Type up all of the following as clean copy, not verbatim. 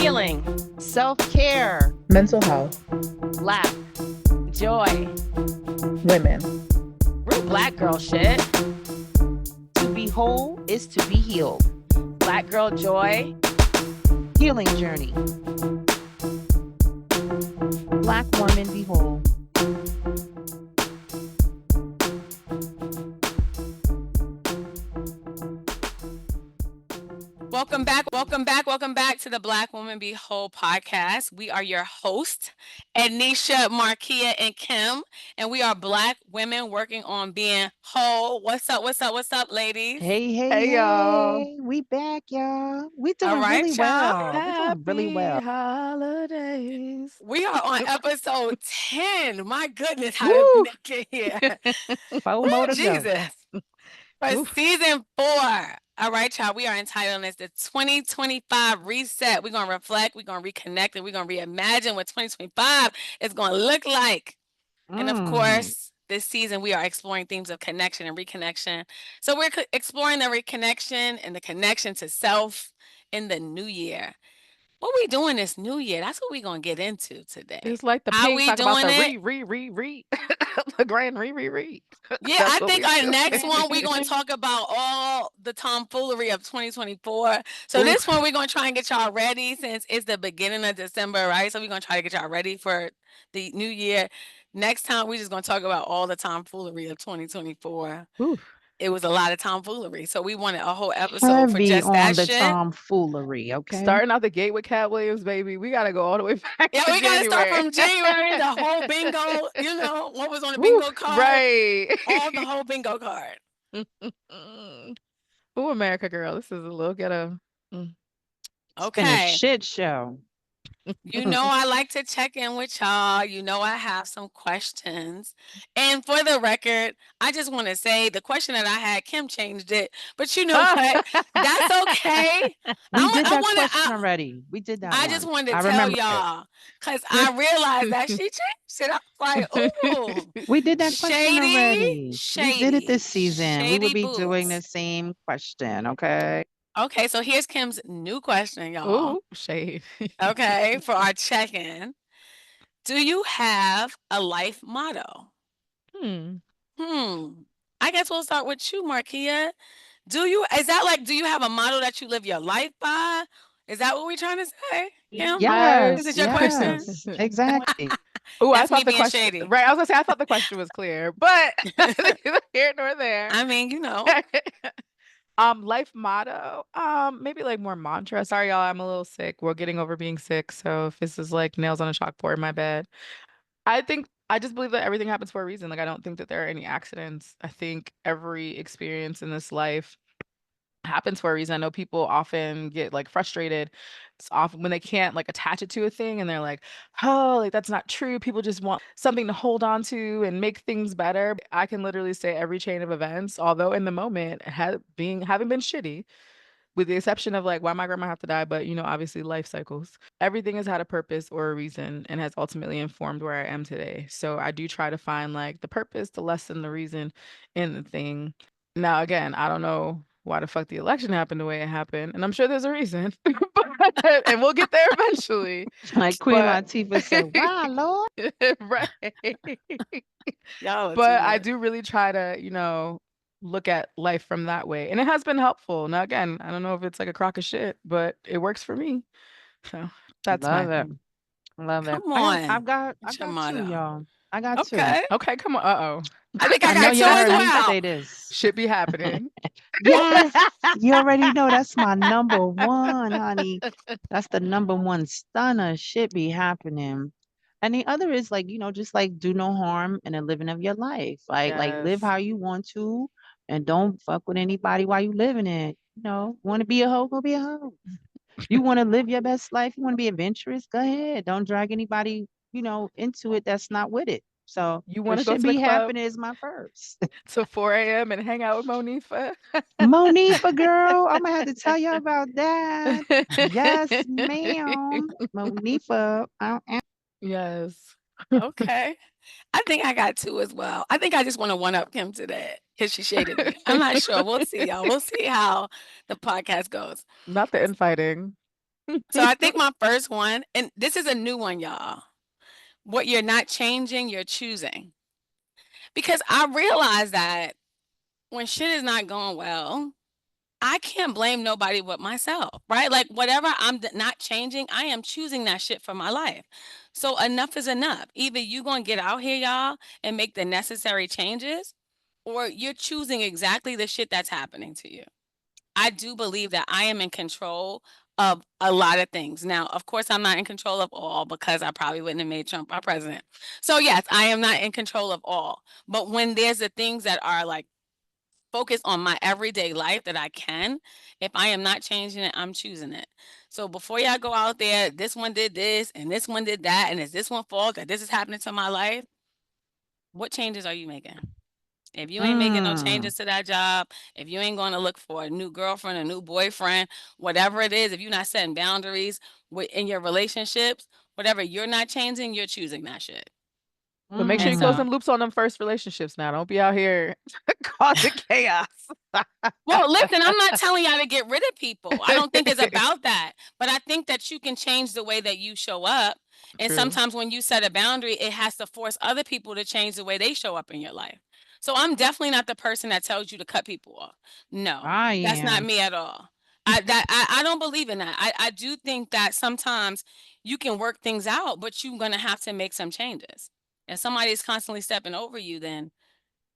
healing, self-care, mental health, laugh, joy, women. real black girl shit. to be whole is to be healed. Black girl joy. Healing journey. Black woman be whole. Welcome back to the Black Woman Be Whole podcast. We are your hosts, Ednesha, Marquia, and Kim, and we are Black women working on being whole. What's up, ladies? Hey, y'all. We back, y'all. We All doing right, really y'all. well. We doing really well. Holidays. We are on episode 10. My goodness, how did we Woo. get here? Four more to go. Jesus. For season 4. All right, y'all. We are entitled this the 2025 reset. We're going to reflect, we're going to reconnect, and we're going to reimagine what 2025 is going to look like. And of course, this season we are exploring themes of connection and reconnection. So we're exploring the reconnection and the connection to self in the new year. What we doing this new year? That's what we're going to get into today. It's like the How pink we talk about doing the it? the grand re. Yeah, That's I what think we our doing. next one we're going to talk about all the tomfoolery of 2024. So this one we're going to try and get y'all ready since it's the beginning of December, right? So we're going to try to get y'all ready for the new year. Next time we're just going to talk about all the tomfoolery of 2024. Oof. It was a lot of tomfoolery, so we wanted a whole episode for Heavy just on that the shit. tomfoolery, okay? Starting out the gate with Cat Williams, baby. We gotta go all the way back Yeah, to we gotta start January. from January. The whole bingo, you know, what was on the bingo card, right. all the whole bingo card. Ooh, America girl. This is a little ghetto. It's been a Okay. shit show. You know, I like to check in with y'all. You know, I have some questions. And for the record, I just want to say the question that I had, Kim changed it. But you know what? That's okay. We did that question already. We did that I one. just wanted to I tell remember it. y'all because I realized that she changed it. I was like, ooh, We did that question already. shady, We did it this season. We will shady be doing the boots. same question, okay? Okay, so here's Kim's new question, y'all. Ooh, shade. Okay, for our check-in. Do you have a life motto? I guess we'll start with you, Marquia. Do you have a motto that you live your life by? Is that what we're trying to say? Kim? Yes. Is it your question? Exactly. Oh, I That's me thought the being question shady. right. I was gonna say I thought the question was clear, but neither here nor there. I mean, you know. Life motto. Maybe like more mantra. Sorry, y'all. I'm a little sick. We're getting over being sick, so if this is like nails on a chalkboard, my bad. I think I just believe that everything happens for a reason. Like I don't think that there are any accidents. I think every experience in this life happens for a reason. I know people often get like frustrated. It's often when they can't like attach it to a thing and they're like, oh, like that's not true. People just want something to hold on to and make things better. I can literally say every chain of events, although in the moment having been shitty, with the exception of like why my grandma have to die, but you know, obviously life cycles. Everything has had a purpose or a reason and has ultimately informed where I am today. So I do try to find like the purpose, the lesson, the reason in the thing. Now again, I don't know why the fuck the election happened the way it happened, and I'm sure there's a reason. And we'll get there eventually. Like Queen Latifah said, wow, Lord. Right. Y'all But I do really try to, you know, look at life from that way. And it has been helpful. Now, again, I don't know if it's like a crock of shit, but it works for me. So that's Love my it. thing. Come I've on. got What's your two, motto? y'all. I got two. Okay. Okay, come on. Uh-oh. I think I I know got two y'all as heard me well. say this. Shit be happening. Yes, you already know that's my number one, honey. That's the number one stunner. Shit be happening. And the other is like, you know, just like do no harm in the living of your life. Like live Yes. how you want to and don't fuck with anybody while you living it. You know, want to be a hoe, go be a hoe. You want to live your best life, you want to be adventurous, go ahead. Don't drag anybody, you know, into it that's not with it. So You what want to go should to the be club happening is my first. till 4 a.m. and hang out with Monifa? Monifa girl, I'm gonna have to tell you about that. Yes, ma'am. Monifa. Yes. Okay. I think I got two as well. I think I just want to one up Kim to that because she shaded me. I'm not sure. We'll see, y'all. We'll see how the podcast goes. Not the infighting. So I think my first one, and this is a new one, y'all. What you're not changing, you're choosing. Because I realize that when shit is not going well, I can't blame nobody but myself, right? Like whatever not changing, I am choosing that shit for my life. So enough is enough. Either you going to get out here, y'all, and make the necessary changes, or you're choosing exactly the shit that's happening to you. I do believe that I am in control of a lot of things. Now, of course, I'm not in control of all because I probably wouldn't have made Trump our president. So, yes, I am not in control of all. But when there's the things that are like focused on my everyday life that I can, if I am not changing it, I'm choosing it. So, before y'all go out there, this one did this and this one did that, and is this one fault that this is happening to my life? What changes are you making? If you ain't making no Mm. changes to that job, if you ain't going to look for a new girlfriend, a new boyfriend, whatever it is, if you're not setting boundaries in your relationships, whatever you're not changing, you're choosing that shit. But make sure And you close Mm. so, them loops on them first relationships now. Don't be out here causing chaos. well, listen, I'm not telling y'all to get rid of people. I don't think it's about that. But I think that you can change the way that you show up. And True. sometimes when you set a boundary, it has to force other people to change the way they show up in your life. So I'm definitely not the person that tells you to cut people off. No, I that's not am. me at all. I don't believe in that. I do think that sometimes you can work things out, but you're gonna have to make some changes. If somebody is constantly stepping over you, then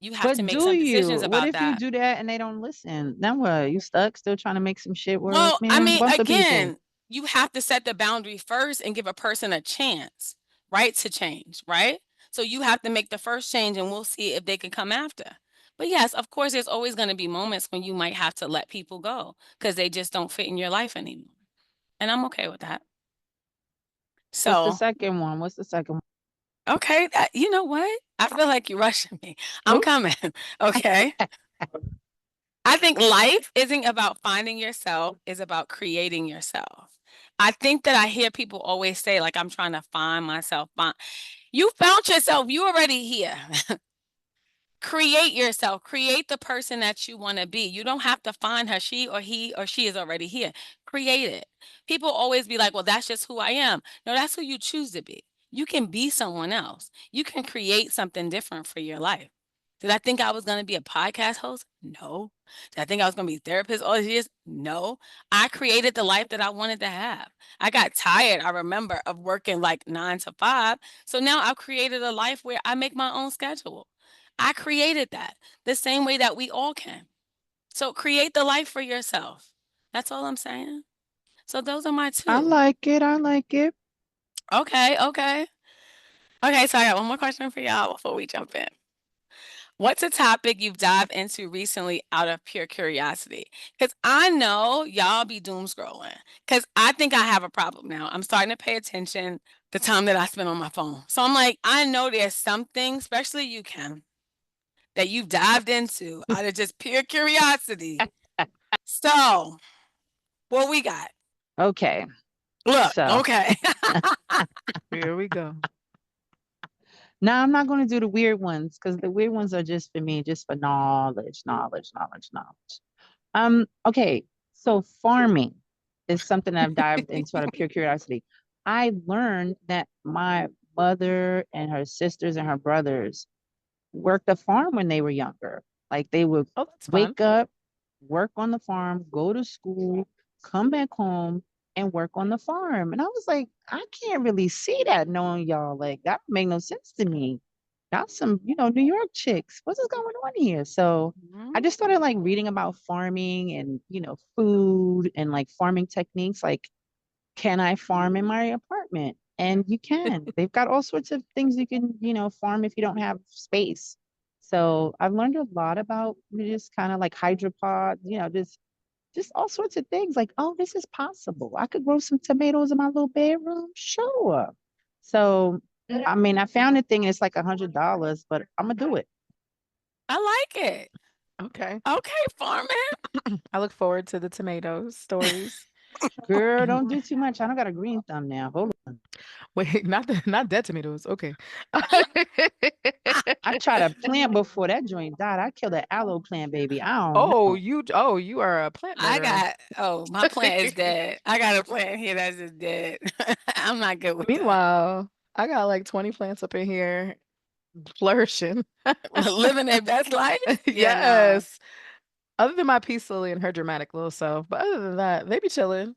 you have to But make do some you? decisions What about if you that. do that and they don't listen? Then what? You stuck still trying to make some shit work, Well, I man? mean, Bump the people. again, you have to set the boundary first and give a person a chance, right, to change, right? So you have to make the first change and we'll see if they can come after. But yes, of course, there's always going to be moments when you might have to let people go because they just don't fit in your life anymore. And I'm okay with that. What's the So, second one? What's the second one? okay, you know what? I feel like you're rushing me. I'm Oh, coming. Okay. I think life isn't about finding yourself, it's about creating yourself. I think that I hear people always say, like, I'm trying to find myself. You found yourself, you already here. Create yourself, create the person that you want to be. You don't have to find her. She or he or she is already here. Create it. People always be like, well, that's just who I am. No, that's who you choose to be. You can be someone else. You can create something different for your life. Did I think I was going to be a podcast host? No. Did I think I was going to be a therapist all these years? No. I created the life that I wanted to have. I got tired, I remember, of working like 9 to 5. So now I've created a life where I make my own schedule. I created that the same way that we all can. So create the life for yourself. That's all I'm saying. So those are my I two. like it. I like it. Okay, okay. Okay, so I got one more question for y'all before we jump in. What's a topic you've dived into recently out of pure curiosity? Because I know y'all be doom scrolling. Because I think I have a problem now. I'm starting to pay attention the time that I spend on my phone. So I'm like, I know there's something, especially you, Kim, that you've dived into out of just pure curiosity. So, what we got? Okay. Look, So okay. Here we go. now I'm not going to do the weird ones because the weird ones are just for me, just for knowledge, knowledge, knowledge, knowledge. Okay. So farming is something I've dived into out of pure curiosity. I learned that my mother and her sisters and her brothers worked a farm when they were younger. Like they would Oh, that's fun. wake up, work on the farm, go to school, come back home, and work on the farm. And I was like, I can't really see that knowing y'all. Like that would make no sense to me. Y'all some, New York chicks. What's going on here? So I Mhm. just started like reading about farming and, food and like farming techniques. Like, can I farm in my apartment? And you can. They've got all sorts of things you can, farm if you don't have space. So I've learned a lot about just kind of like hydropods, just all sorts of things. Like, oh, this is possible. I could grow some tomatoes in my little bedroom. Sure. So I mean, I found a thing. It's like $100, but I'm gonna do it. I like it. Okay. Okay, farming. I look forward to the tomatoes stories. Girl, don't do too much. I don't got a green thumb now. Hold Wait, not dead tomatoes. Okay. I tried a plant before that joint died. I killed an aloe plant, baby. I don't Oh, know. you are a plant I murderer. got, oh, my plant is dead. I got a plant here that's just dead. I'm not good with that. Meanwhile, I got like 20 plants up in here flourishing. Living their best life? Yeah, no. Yes. Other than my peace lily and her dramatic little self, but other than that, they be chilling.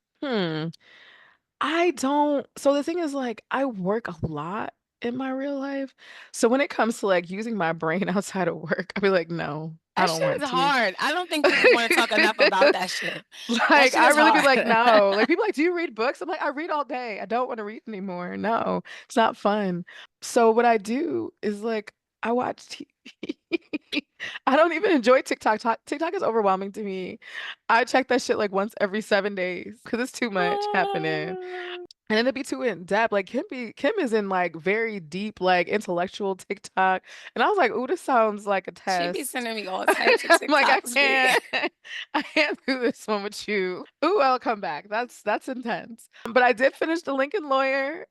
I don't. So the thing is, like, I work a lot in my real life. So when it comes to like using my brain outside of work, I be like, no, I That don't shit want is to. hard. I don't think people want to talk enough about that shit. That Like, shit I is really be hard. like, no. Like, people like, do you read books? I'm like, I read all day. I don't want to read anymore. No, it's not fun. So what I do is like, I watch TV. I don't even enjoy TikTok. TikTok is overwhelming to me. I check that shit like once every 7 days because it's too much happening. Ah. And then it'd be too in depth. Like Kim is in like very deep, like intellectual TikTok. And I was like, ooh, this sounds like a She be test. sending me all types of I'm like, TikToks, B. I can't do this one with you. Ooh, I'll come back. That's intense. But I did finish the Lincoln Lawyer.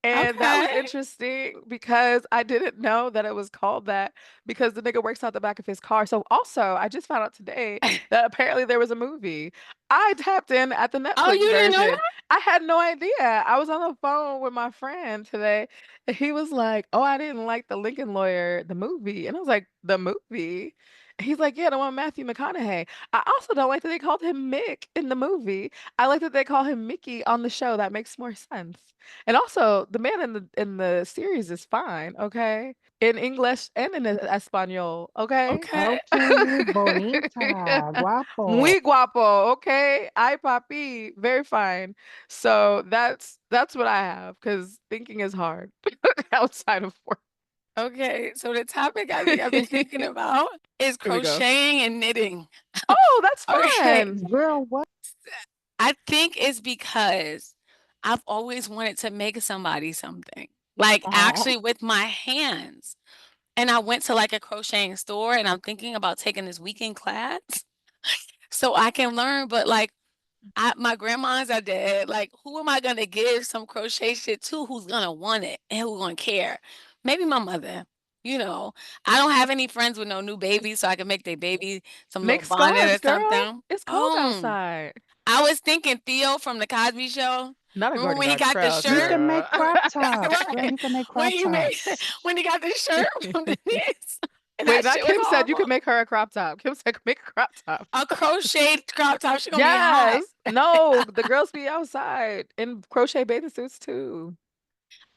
And that was Okay. interesting because I didn't know that it was called that because the nigga works out the back of his car. So also, I just found out today that apparently there was a movie. I tapped in at the Oh, Netflix you didn't know version. that? I had no idea. I was on the phone with my friend today, and he was like, "Oh, I didn't like the Lincoln Lawyer, the movie," and I was like, "The movie." He's like, "Yeah, the one with Matthew McConaughey." I also don't like that they called him Mick in the movie. I like that they call him Mickey on the show. That makes more sense. And also, the man in the series is fine, okay? In English and in Espanol, okay? Okay. Okay, bonita, guapo. Muy guapo, okay? Ay papi, very fine. So that's what I have because thinking is hard outside of work. Okay. So the topic I think I've been thinking about is Here we go. crocheting and knitting. Oh, that's Okay. fun. Girl, what? I think it's because I've always wanted to make somebody something, like Oh, actually with my hands. And I went to like a crocheting store and I'm thinking about taking this weekend class so I can learn. But like my grandmas are dead. Like, who am I gonna give some crochet shit to who's gonna want it and who's gonna care? Maybe my mother. You know, I don't have any friends with no new babies, so I can make their baby some little Make bonnet scarves, or girl. something. It's cold outside. I was thinking Theo from the Cosby Show. Not a Remember Gordy when he Got got the Trail, you shirt? can make girl. crop tops. Girl, Right. you can make When crop he made tops. when he got the shirt from Denise. And Wait, that not shit was Kim said you horrible. could make her a crop top. Kim said make a crop top. A crocheted crop top. She gonna be hot. Yes. No, the girls be outside in crochet bathing suits too.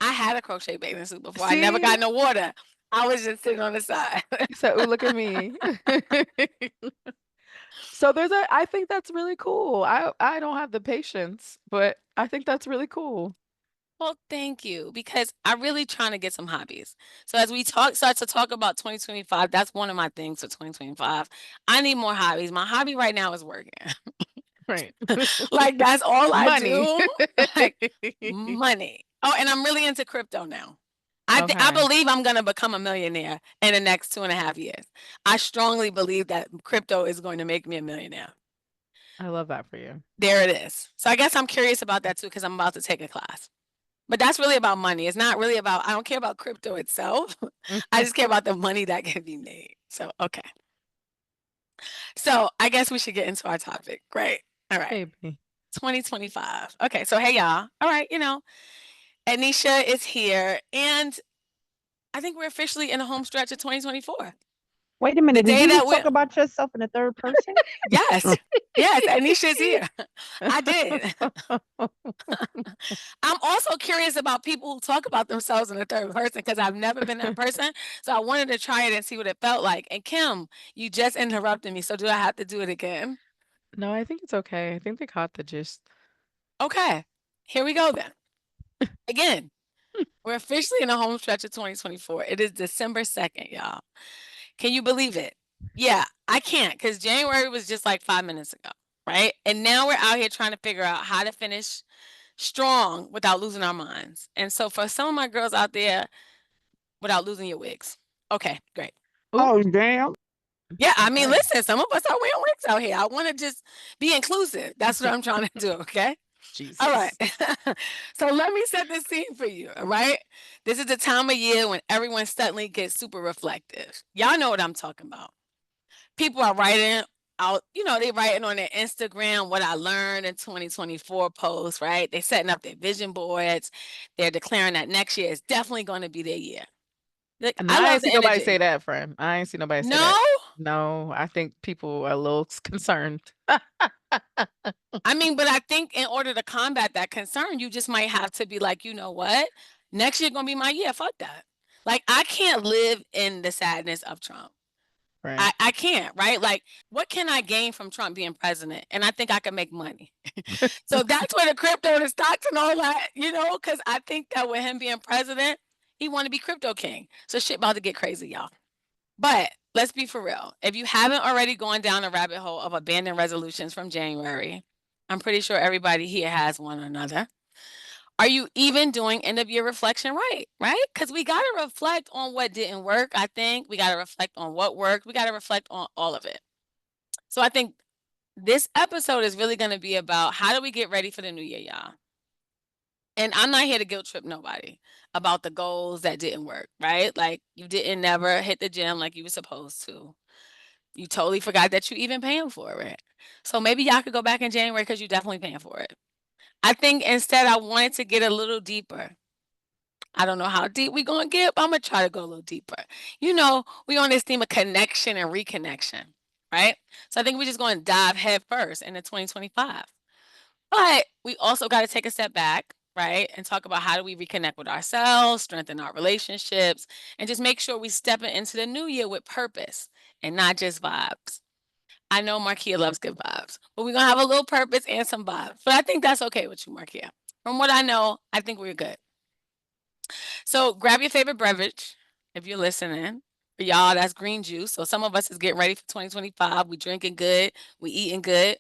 I had a crochet bathing suit before. I never got See? in the water. I was just sitting on the side. You said, "Ooh, look at me." So I think that's really cool. I don't have the patience, but I think that's really cool. Well, thank you, because I'm really trying to get some hobbies. So as we start to talk about 2025, that's one of my things for 2025. I need more hobbies. My hobby right now is working. Right. Like that's all I Money. do. Like money. Oh, and I'm really into crypto now. I Okay. believe I'm gonna become a millionaire in the next 2.5 years. I strongly believe that crypto is going to make me a millionaire. I love that for you. There it is. So I guess I'm curious about that too because I'm about to take a class. But that's really about money. It's not really about, I don't care about crypto itself. I just care about the money that can be made. So, okay. So I guess we should get into our topic. Great. All right. Maybe. 2025. Okay. So, hey, y'all. All right. Ednesha is here. And I think we're officially in the home stretch of 2024. Wait a The minute. Did day you that just we, talk about yourself in the third person? yes, yes, Ednesha is here. I did. I'm also curious about people who talk about themselves in the third person because I've never been that person. So I wanted to try it and see what it felt like. And Kim, you just interrupted me. So do I have to do it again? No, I think it's okay. I think they caught the gist. Okay. Here we go then. Again, we're officially in the home stretch of 2024. It is December 2nd, y'all. Can you believe it? Yeah, I can't because January was just like 5 minutes ago, right? And now we're out here trying to figure out how to finish strong without losing our minds. And so for some of my girls out there, without losing your wigs. Okay, great. Ooh, Oh, damn. Yeah, I mean, okay. listen, some of us are wearing wigs out here. I want to just be inclusive. That's what I'm trying to do, okay? All right. Jesus. So let me set the scene for you. All right. This is the time of year when everyone suddenly gets super reflective. Y'all know what I'm talking about. People are writing out, they writing on their Instagram what I learned in 2024 posts, right? They setting up their vision boards. They're declaring that next year is definitely going to be their year. Like, And I I love ain't see the nobody say energy. that, friend. I ain't see nobody say No, that. No, I think people are a little concerned. I mean, but I think in order to combat that concern, you just might have to be like, you know what? Next year gonna be my year. Fuck that. Like, I can't live in the sadness of Trump. Right. I can't, right? Like, what can I gain from Trump being president? And I think I can make money. So that's where the crypto, the stocks, and all that, because I think that with him being president, he want to be crypto king. So shit about to get crazy, y'all. But let's be for real. If you haven't already gone down a rabbit hole of abandoned resolutions from January, I'm pretty sure everybody here has one or another. Are you even doing end of year reflection right? Right? Because we got to reflect on what didn't work. I think we got to reflect on what worked. We got to reflect on all of it. So I think this episode is really going to be about how do we get ready for the new year, y'all? And I'm not here to guilt trip nobody about the goals that didn't work, right? Like, you didn't never hit the gym like you were supposed to. You totally forgot that you even paying for it. So maybe y'all could go back in January because you definitely paying for it. I think instead I wanted to get a little deeper. I don't know how deep we gonna get, but I'm gonna try to go a little deeper. We on this theme of connection and reconnection, right? So I think we're just going to dive head first into 2025. But we also got to take a step back, right? And talk about how do we reconnect with ourselves, strengthen our relationships, and just make sure we stepping into the new year with purpose and not just vibes. I know Marquia loves good vibes, but we're gonna have a little purpose and some vibes. But I think that's okay with you, Marquia. From what I know, I think we're good. So grab your favorite beverage if you're listening. For y'all, that's green juice. So some of us is getting ready for 2025. We drinking good, we eating good.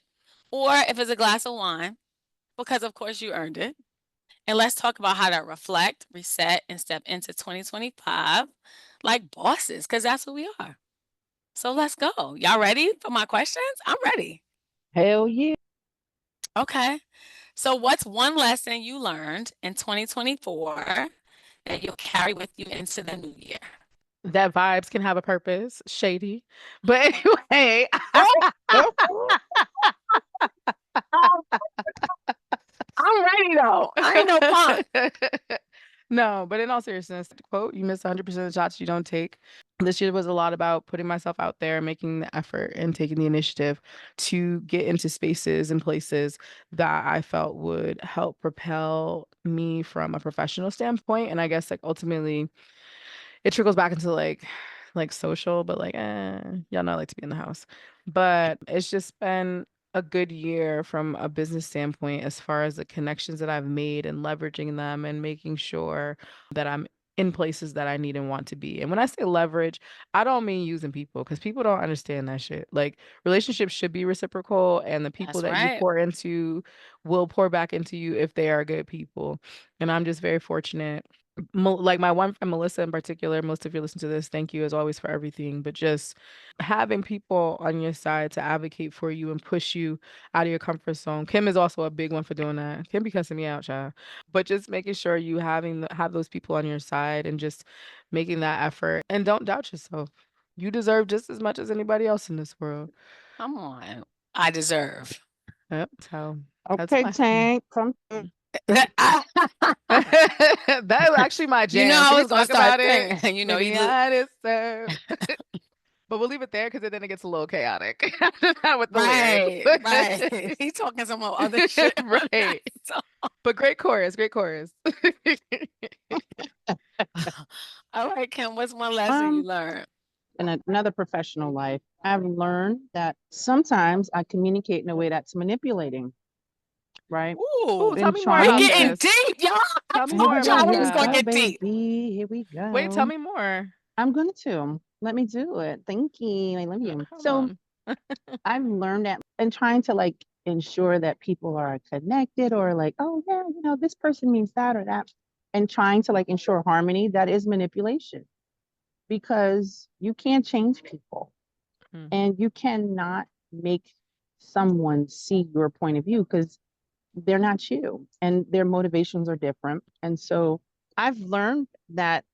Or if it's a glass of wine, because of course you earned it. And let's talk about how to reflect, reset, and step into 2025 like bosses, because that's who we are. So let's go. Y'all ready for my questions? I'm ready. Hell yeah. Okay. So, what's one lesson you learned in 2024 that you'll carry with you into the new year? That vibes can have a purpose. Shady. But anyway, I'm ready though. I ain't no punk. no, but in all seriousness, to quote, you miss 100% of the shots you don't take. This year was a lot about putting myself out there, making the effort, and taking the initiative to get into spaces and places that I felt would help propel me from a professional standpoint. And I guess like ultimately it trickles back into like social, but like y'all know I like to be in the house. But it's just been a good year from a business standpoint as far as the connections that I've made and leveraging them and making sure that I'm in places that I need and want to be. And when I say leverage, I don't mean using people because people don't understand that shit. Like relationships should be reciprocal and the people That's that you right. pour into will pour back into you if they are good people. And I'm just very fortunate like my one friend Melissa in particular, most of you listen to this, thank you as always for everything. But just having people on your side to advocate for you and push you out of your comfort zone. Kim is also a big one for doing that. Kim be cussing me out, child. But just making sure you have those people on your side and just making that effort. And don't doubt yourself. You deserve just as much as anybody else in this world. Come on. I deserve. Yep. So that's Okay, my Tank, come through. that is actually my jam. I Can we was gonna talk start about it? singing. Many artists serve. But we'll leave it there because then it gets a little chaotic after that with the lyrics. Right, right. He talking some more other shit on that Right. song. But great chorus, great chorus. All right, Kim, what's one lesson you Um, learned? in another professional life, I've learned that sometimes I communicate in a way that's manipulating, right? Ooh, Ooh, tell In me more we're about trying getting to, this. deep, y'all. I Tell me here more we told go, y'all about we here was we gonna that. go, get deep. baby, here we Wait, tell go. me more. I'm going to let me do it. Thank you. I love you. Hold So on. I've learned that in trying to like ensure that people are connected or like, oh yeah, this person means that or that, and trying to like ensure harmony, that is manipulation because you can't change people Mhm. and you cannot make someone see your point of view because they're not you and their motivations are different. And so I've learned that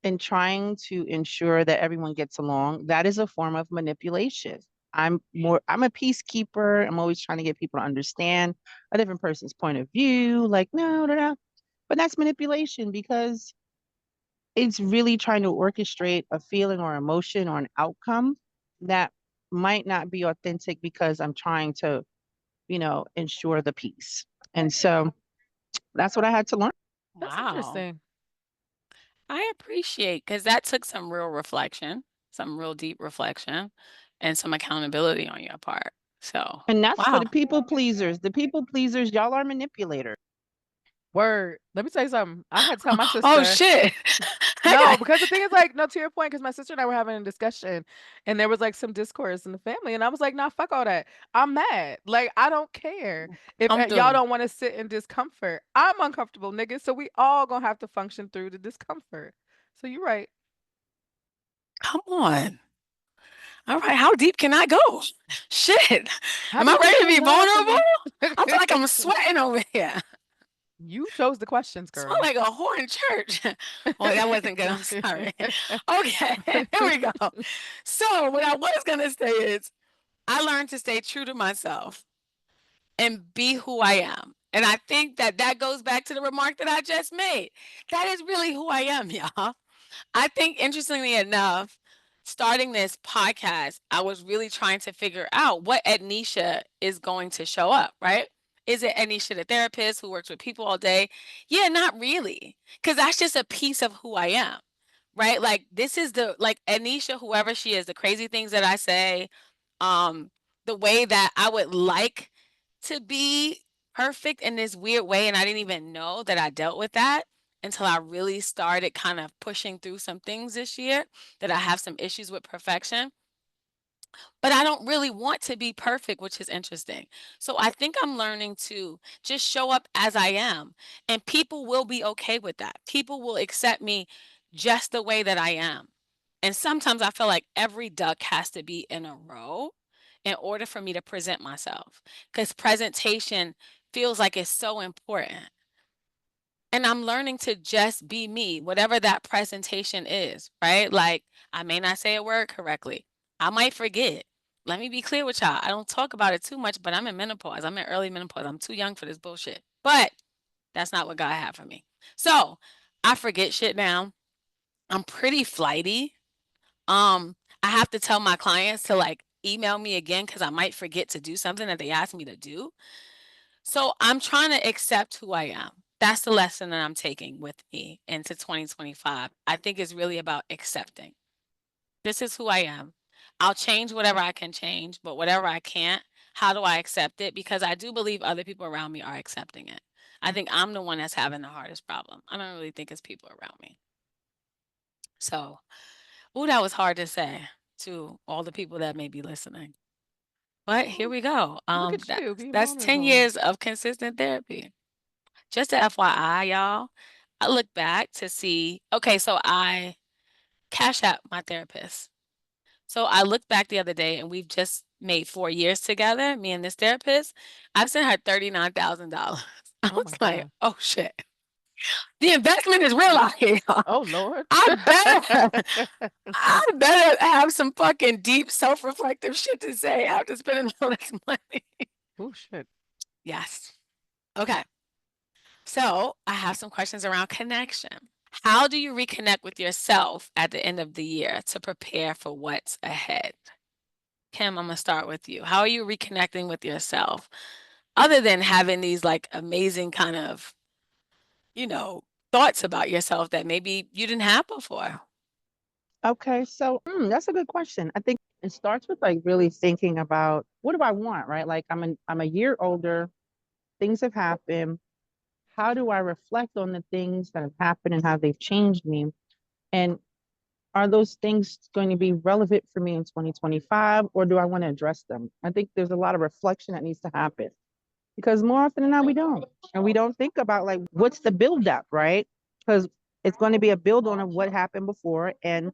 in trying to ensure that everyone gets along, that is a form of manipulation. I'm a peacekeeper. I'm always trying to get people to understand a different person's point of view. Like, no, no, no. But that's manipulation because it's really trying to orchestrate a feeling or emotion or an outcome that might not be authentic because I'm trying to, ensure the peace. And so that's what I had to learn. That's Wow. interesting. I appreciate because that took some real reflection, some real deep reflection, and some accountability on your part. So, And that's for wow. the people pleasers. The people pleasers, y'all are manipulators. Word. Let me tell you something. I had to tell my Oh sister. shit. I No, got because the thing is like, no, to your point, because my sister and I were having a discussion and there was like some discourse in the family. And I was like, nah, fuck all that. I'm mad. Like, I don't care if I'm y'all through. don't want to sit in discomfort. I'm uncomfortable, nigga. So we all gonna have to function through the discomfort. So you're right. Come on. All right. How deep can I go? Shit. How Am I deep is ready to too be low for vulnerable? me? I feel like I'm sweating over here. You chose the questions, Smell girl. like a whore in church. Oh, that wasn't good. I'm sorry. Okay, here we go. So, what I was going to say is I learned to stay true to myself and be who I am. And I think that that goes back to the remark that I just made. That is really who I am, y'all. I think, interestingly enough, starting this podcast, I was really trying to figure out what Ednesha is going to show up, right? Is it Ednesha, the therapist who works with people all day? Yeah, not really, because that's just a piece of who I am, right? Like, this is like Ednesha, whoever she is, the crazy things that I say, um, the way that I would like to be perfect in this weird way, and I didn't even know that I dealt with that until I really started kind of pushing through some things this year, that I have some issues with perfection. But I don't really want to be perfect, which is interesting. So I think I'm learning to just show up as I am, and people will be okay with that. People will accept me just the way that I am. And sometimes I feel like every duck has to be in a row in order for me to present myself, because presentation feels like it's so important. And I'm learning to just be me, whatever that presentation is, right? Like, I may not say a word correctly. I might forget. Let me be clear with y'all. I don't talk about it too much, but I'm in menopause. I'm in early menopause. I'm too young for this bullshit. But that's not what God had for me. So I forget shit now. I'm pretty flighty. I have to tell my clients to like email me again because I might forget to do something that they asked me to do. So I'm trying to accept who I am. That's the lesson that I'm taking with me into 2025. I think it's really about accepting. This is who I am. I'll change whatever I can change, but whatever I can't, how do I accept it? Because I do believe other people around me are accepting it. I think I'm the one that's having the hardest problem. I don't really think it's people around me. So, ooh, that was hard to say to all the people that may be listening. But here Well, we go. look at you being That's 10 vulnerable. years of consistent therapy. Just a FYI, y'all, I look back to see, okay, so I cash out my therapist. So I looked back the other day and we've just made 4 years together, me and this therapist. I've sent her $39,000. I Oh was my like, God. oh shit. The investment is real out here, y'all. Oh Lord. I better, I better have some fucking deep self-reflective shit to say after spending all this money. Oh shit. Yes. Okay. So I have some questions around connection. How do you reconnect with yourself at the end of the year to prepare for what's ahead? Kim, I'm gonna start with you. How are you reconnecting with yourself other than having these like amazing kind of, you know, thoughts about yourself that maybe you didn't have before? Okay, so that's a good question. I think it starts with like really thinking about what do I want, right? Like I'm a year older, things have happened. How do I reflect on the things that have happened and how they've changed me? And are those things going to be relevant for me in 2025 or do I want to address them? I think there's a lot of reflection that needs to happen because more often than not, we don't. And we don't think about like what's the build up, right? Because it's going to be a build on of what happened before and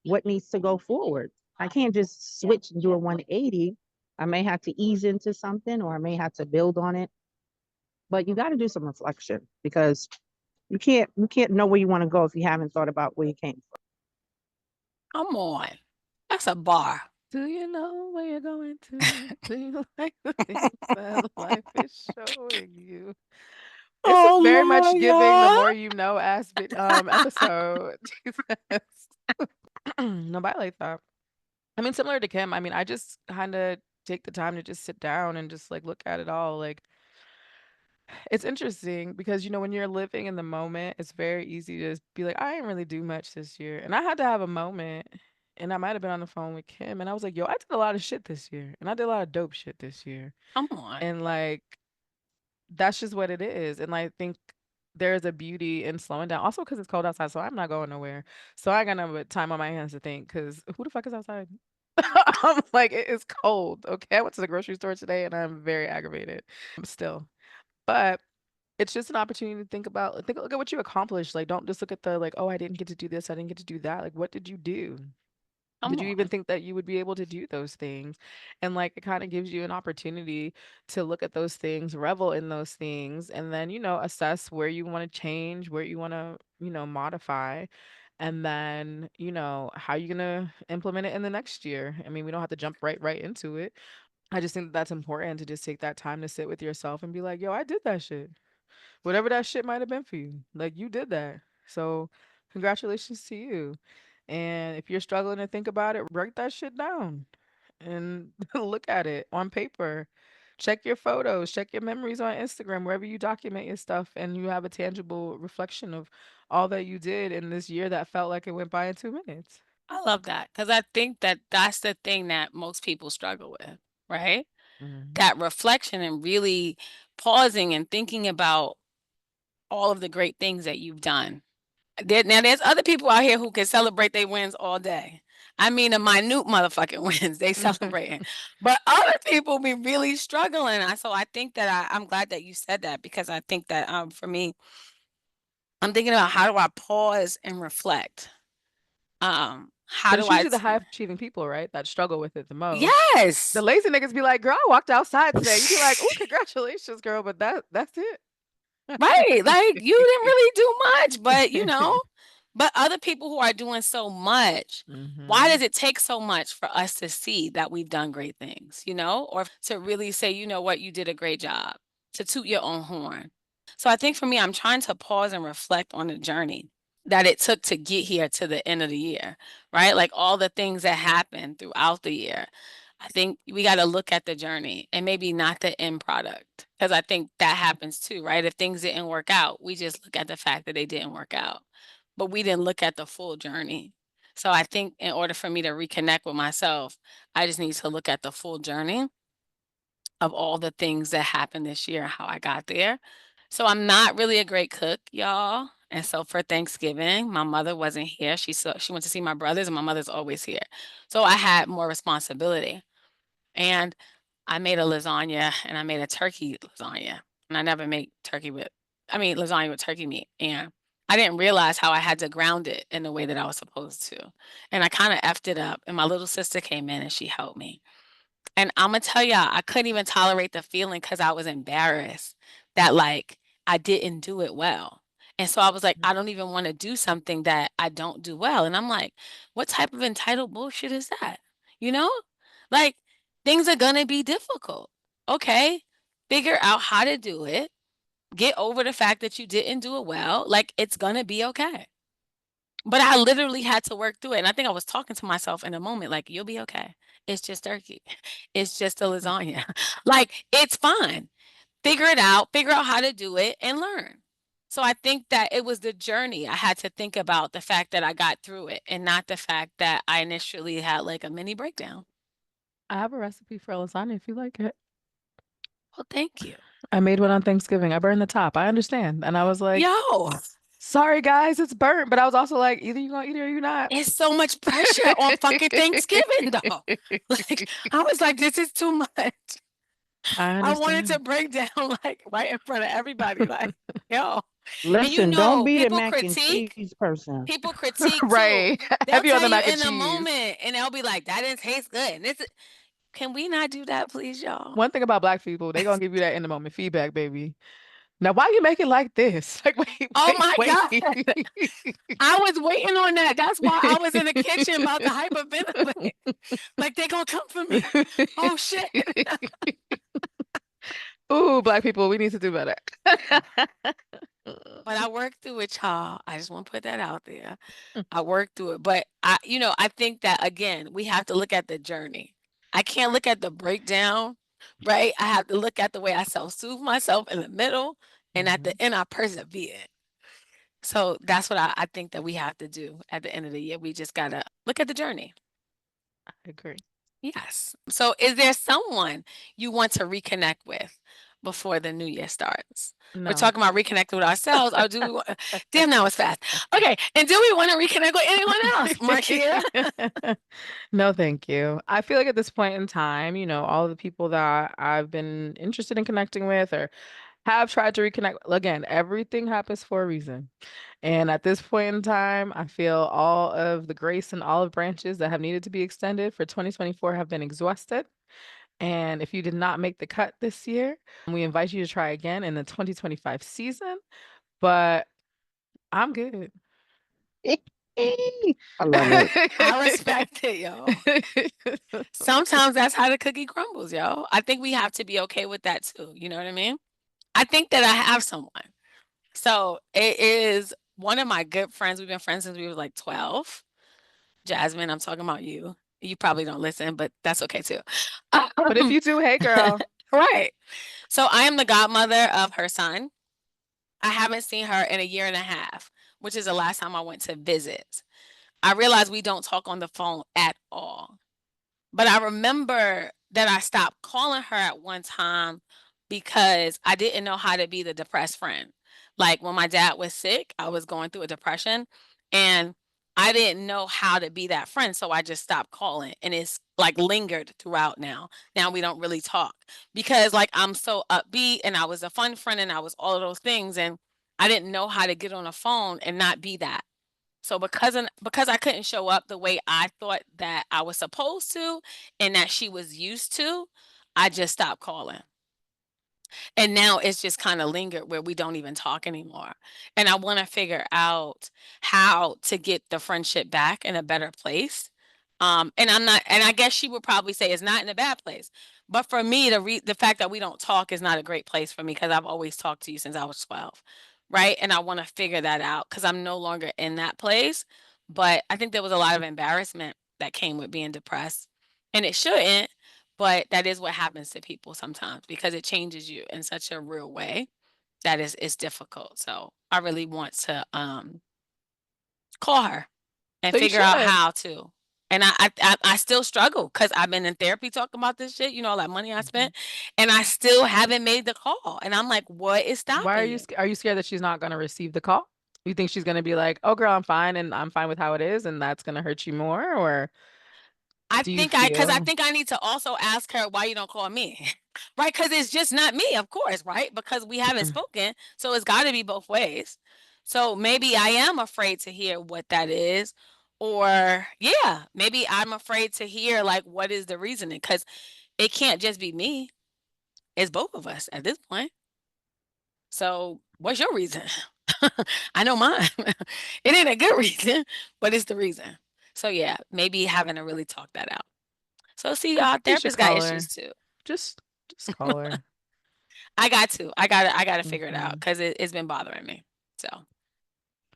what needs to go forward. I can't just switch and do a 180. I may have to ease into something or I may have to build on it. But you got to do some reflection because you can't know where you want to go if you haven't thought about where you came Come on. That's a bar. Do you know where you're going to? Do you like the things that life is showing you? This is Oh very much Lord, giving the y'all. more you know episode. Jesus. No, but I like that. I mean, similar to Kim, I mean, I just kind of take the time to just sit down and just like look at it all. Like, it's interesting because, when you're living in the moment, it's very easy to be like, I didn't really do much this year. And I had to have a moment, and I might have been on the phone with Kim, and I was like, yo, I did a lot of shit this year, and I did a lot of dope shit this year. Come on. And like, that's just what it is. And I think there's a beauty in slowing down. Also, because it's cold outside, so I'm not going nowhere. So I got no time on my hands to think. Because who the fuck is outside? I'm like, it is cold. Okay, I went to the grocery store today, and I'm very aggravated. Still, but it's just an opportunity to think about. Look at what you accomplished. Like, don't just look at the like, oh, I didn't get to do this. I didn't get to do that. Like, what did you do? Come Did you even on. think that you would be able to do those things? And like it kind of gives you an opportunity to look at those things, revel in those things, and then, assess where you want to change, where you want to, modify, and then, how you're gonna implement it in the next year. I mean, we don't have to jump right into it. I just think that that's important to just take that time to sit with yourself and be like, yo, I did that shit. Whatever that shit might have been for you. Like you did that. So congratulations to you. And if you're struggling to think about it, write that shit down and look at it on paper. Check your photos, check your memories on Instagram, wherever you document your stuff, and you have a tangible reflection of all that you did in this year that felt like it went by in 2 minutes. I love that because I think that that's the thing that most people struggle with, right? Hmm. That reflection and really pausing and thinking about all of the great things that you've done. Now, there's other people out here who can celebrate their wins all day. I mean, the minute motherfucking wins they celebrating, but other people be really struggling. So I think that I'm glad that you said that because I think that for me, I'm thinking about how do I pause and reflect. How But do it's I? usually the high achieving people, right, that struggle with it the most. The Yes, lazy niggas be like, "Girl, I walked outside today." You be like, "Oh, congratulations, girl," but that's it. right. Like you didn't really do much, but but other people who are doing so much, why Hmm. does it take so much for us to see that we've done great things, or to really say, you know what, you did a great job, to toot your own horn. So I think for me, I'm trying to pause and reflect on the journey that it took to get here to the end of the year, right? Like all the things that happened throughout the year. I think we got to look at the journey and maybe not the end product because I think that happens too, right? If things didn't work out, we just look at the fact that they didn't work out, but we didn't look at the full journey. So I think in order for me to reconnect with myself, I just need to look at the full journey of all the things that happened this year, how I got there. So I'm not really a great cook, y'all. And so for Thanksgiving, my mother wasn't here. She went to see my brothers, and my mother's always here. So I had more responsibility. And I made a lasagna and I made a turkey lasagna. And I never make lasagna with turkey meat. And I didn't realize how I had to ground it in the way that I was supposed to. And I kind of effed it up. And my little sister came in and she helped me. And Imma tell y'all, I couldn't even tolerate the feeling because I was embarrassed that, like, I didn't do it well. And so I was like, I don't even wanna do something that I don't do well, and I'm like, "What type of entitled bullshit is that?" You know? Like, things are gonna be difficult. Okay, figure out how to do it, get over the fact that you didn't do it well, like, it's gonna be okay. But I literally had to work through it, and I think I was talking to myself in a moment, like, "You'll be okay. It's just turkey. It's just a lasagna. Like, it's fine. Figure out how to do it and learn." So I think that it was the journey. I had to think about the fact that I got through it and not the fact that I initially had, like, a mini breakdown. I have a recipe for lasagna if you like it. Well, thank you. I made one on Thanksgiving. I burned the top. I understand. And I was like, Yo, sorry guys, it's burnt. But I was also like, either you're gonna eat it or you're not. it's so much pressure on fucking Thanksgiving, though. Like, I was like, "This is too much." I I wanted to understand. break down, like, right in front of everybody, like, "Yo." And Listen, don't be the mac and cheese person. people critique too. Right. They'll Heavy on tell the you mac and in the cheese. moment, and they'll be like, "That didn't taste good." And this is can we not do that, please, y'all? One thing about black people, they gonna give you that in the moment feedback, baby. Now, why you make it like this? Like, wait, Oh wait, my wait. God. I was waiting on that. That's why I was in the kitchen about to hyperventilate. Like they gonna come for me. Oh shit. Ooh, black people, we need to do better. But I worked through it, y'all. I just want to put that out there. I worked through it. But I think that again, we have to look at the journey. I can't look at the breakdown, right? I have to look at the way I self-soothe myself in the middle, and at Mhm. the end I persevere. So that's what I think that we have to do at the end of the year. We just gotta look at the journey. I agree. Yes. So is there someone you want to reconnect with before the new year starts? We're No. talking about reconnecting with ourselves. Or do we want, damn, that was fast. Okay. And do we want to reconnect with anyone else, Marquia? No, thank you. I feel like at this point in time, all the people that I've been interested in connecting with or have tried to reconnect, again, everything happens for a reason. And at this point in time, I feel all of the grace and olive branches that have needed to be extended for 2024 have been exhausted. And if you did not make the cut this year, we invite you to try again in the 2025 season. But I'm good. I love it. I respect it, yo. Sometimes that's how the cookie crumbles, yo. I think we have to be okay with that too. You know what I mean? I think that I have someone. So it is one of my good friends. We've been friends since we were like 12. Jasmine, I'm talking about you. You probably don't listen, but that's okay too. But if you do, hey girl. Right. So I am the godmother of her son. I haven't seen her in a year and a half, which is the last time I went to visit. I realize we don't talk on the phone at all. But I remember that I stopped calling her at one time because I didn't know how to be the depressed friend. Like when my dad was sick, I was going through a depression and I didn't know how to be that friend. So I just stopped calling and it's like lingered throughout now. Now we don't really talk because like I'm so upbeat and I was a fun friend and I was all of those things. And I didn't know how to get on a phone and not be that. So because I couldn't show up the way I thought that I was supposed to and that she was used to, I just stopped calling. And now it's just kind of lingered where we don't even talk anymore. And I want to figure out how to get the friendship back in a better place. And I'm not, and I guess she would probably say it's not in a bad place. But for me, the fact that we don't talk is not a great place for me because I've always talked to you since I was 12, right? And I want to figure that out because I'm no longer in that place. But I think there was a lot of embarrassment that came with being depressed, and it shouldn't. But that is what happens to people sometimes because it changes you in such a real way that is difficult. So I really want to call her and So you figure out should. how to. And I still struggle because I've been in therapy talking about this shit, all that money I Mhm. spent, and I still haven't made the call. And I'm like, what is Why are stopping you you? are you scared that she's not going to receive the call? You think she's going to be like, "Oh girl, I'm fine and I'm fine with how it is," and that's going to hurt you more, or do you Because I feel think I need to also ask her why you don't call me, right? Because it's just not me, of course, right? Because we haven't spoken, so it's got to be both ways. So maybe I am afraid to hear what that is, or yeah, maybe I'm afraid to hear like what is the reasoning? Because it can't just be me; it's both of us at this point. So what's your reason? I know mine. It ain't a good reason, but it's the reason. So yeah, maybe having to really talk that out. So see, I y'all, think you should therapists got call issues her. too. Just call her. I got to. I gotta figure it out Mhm. because it's been bothering me. So,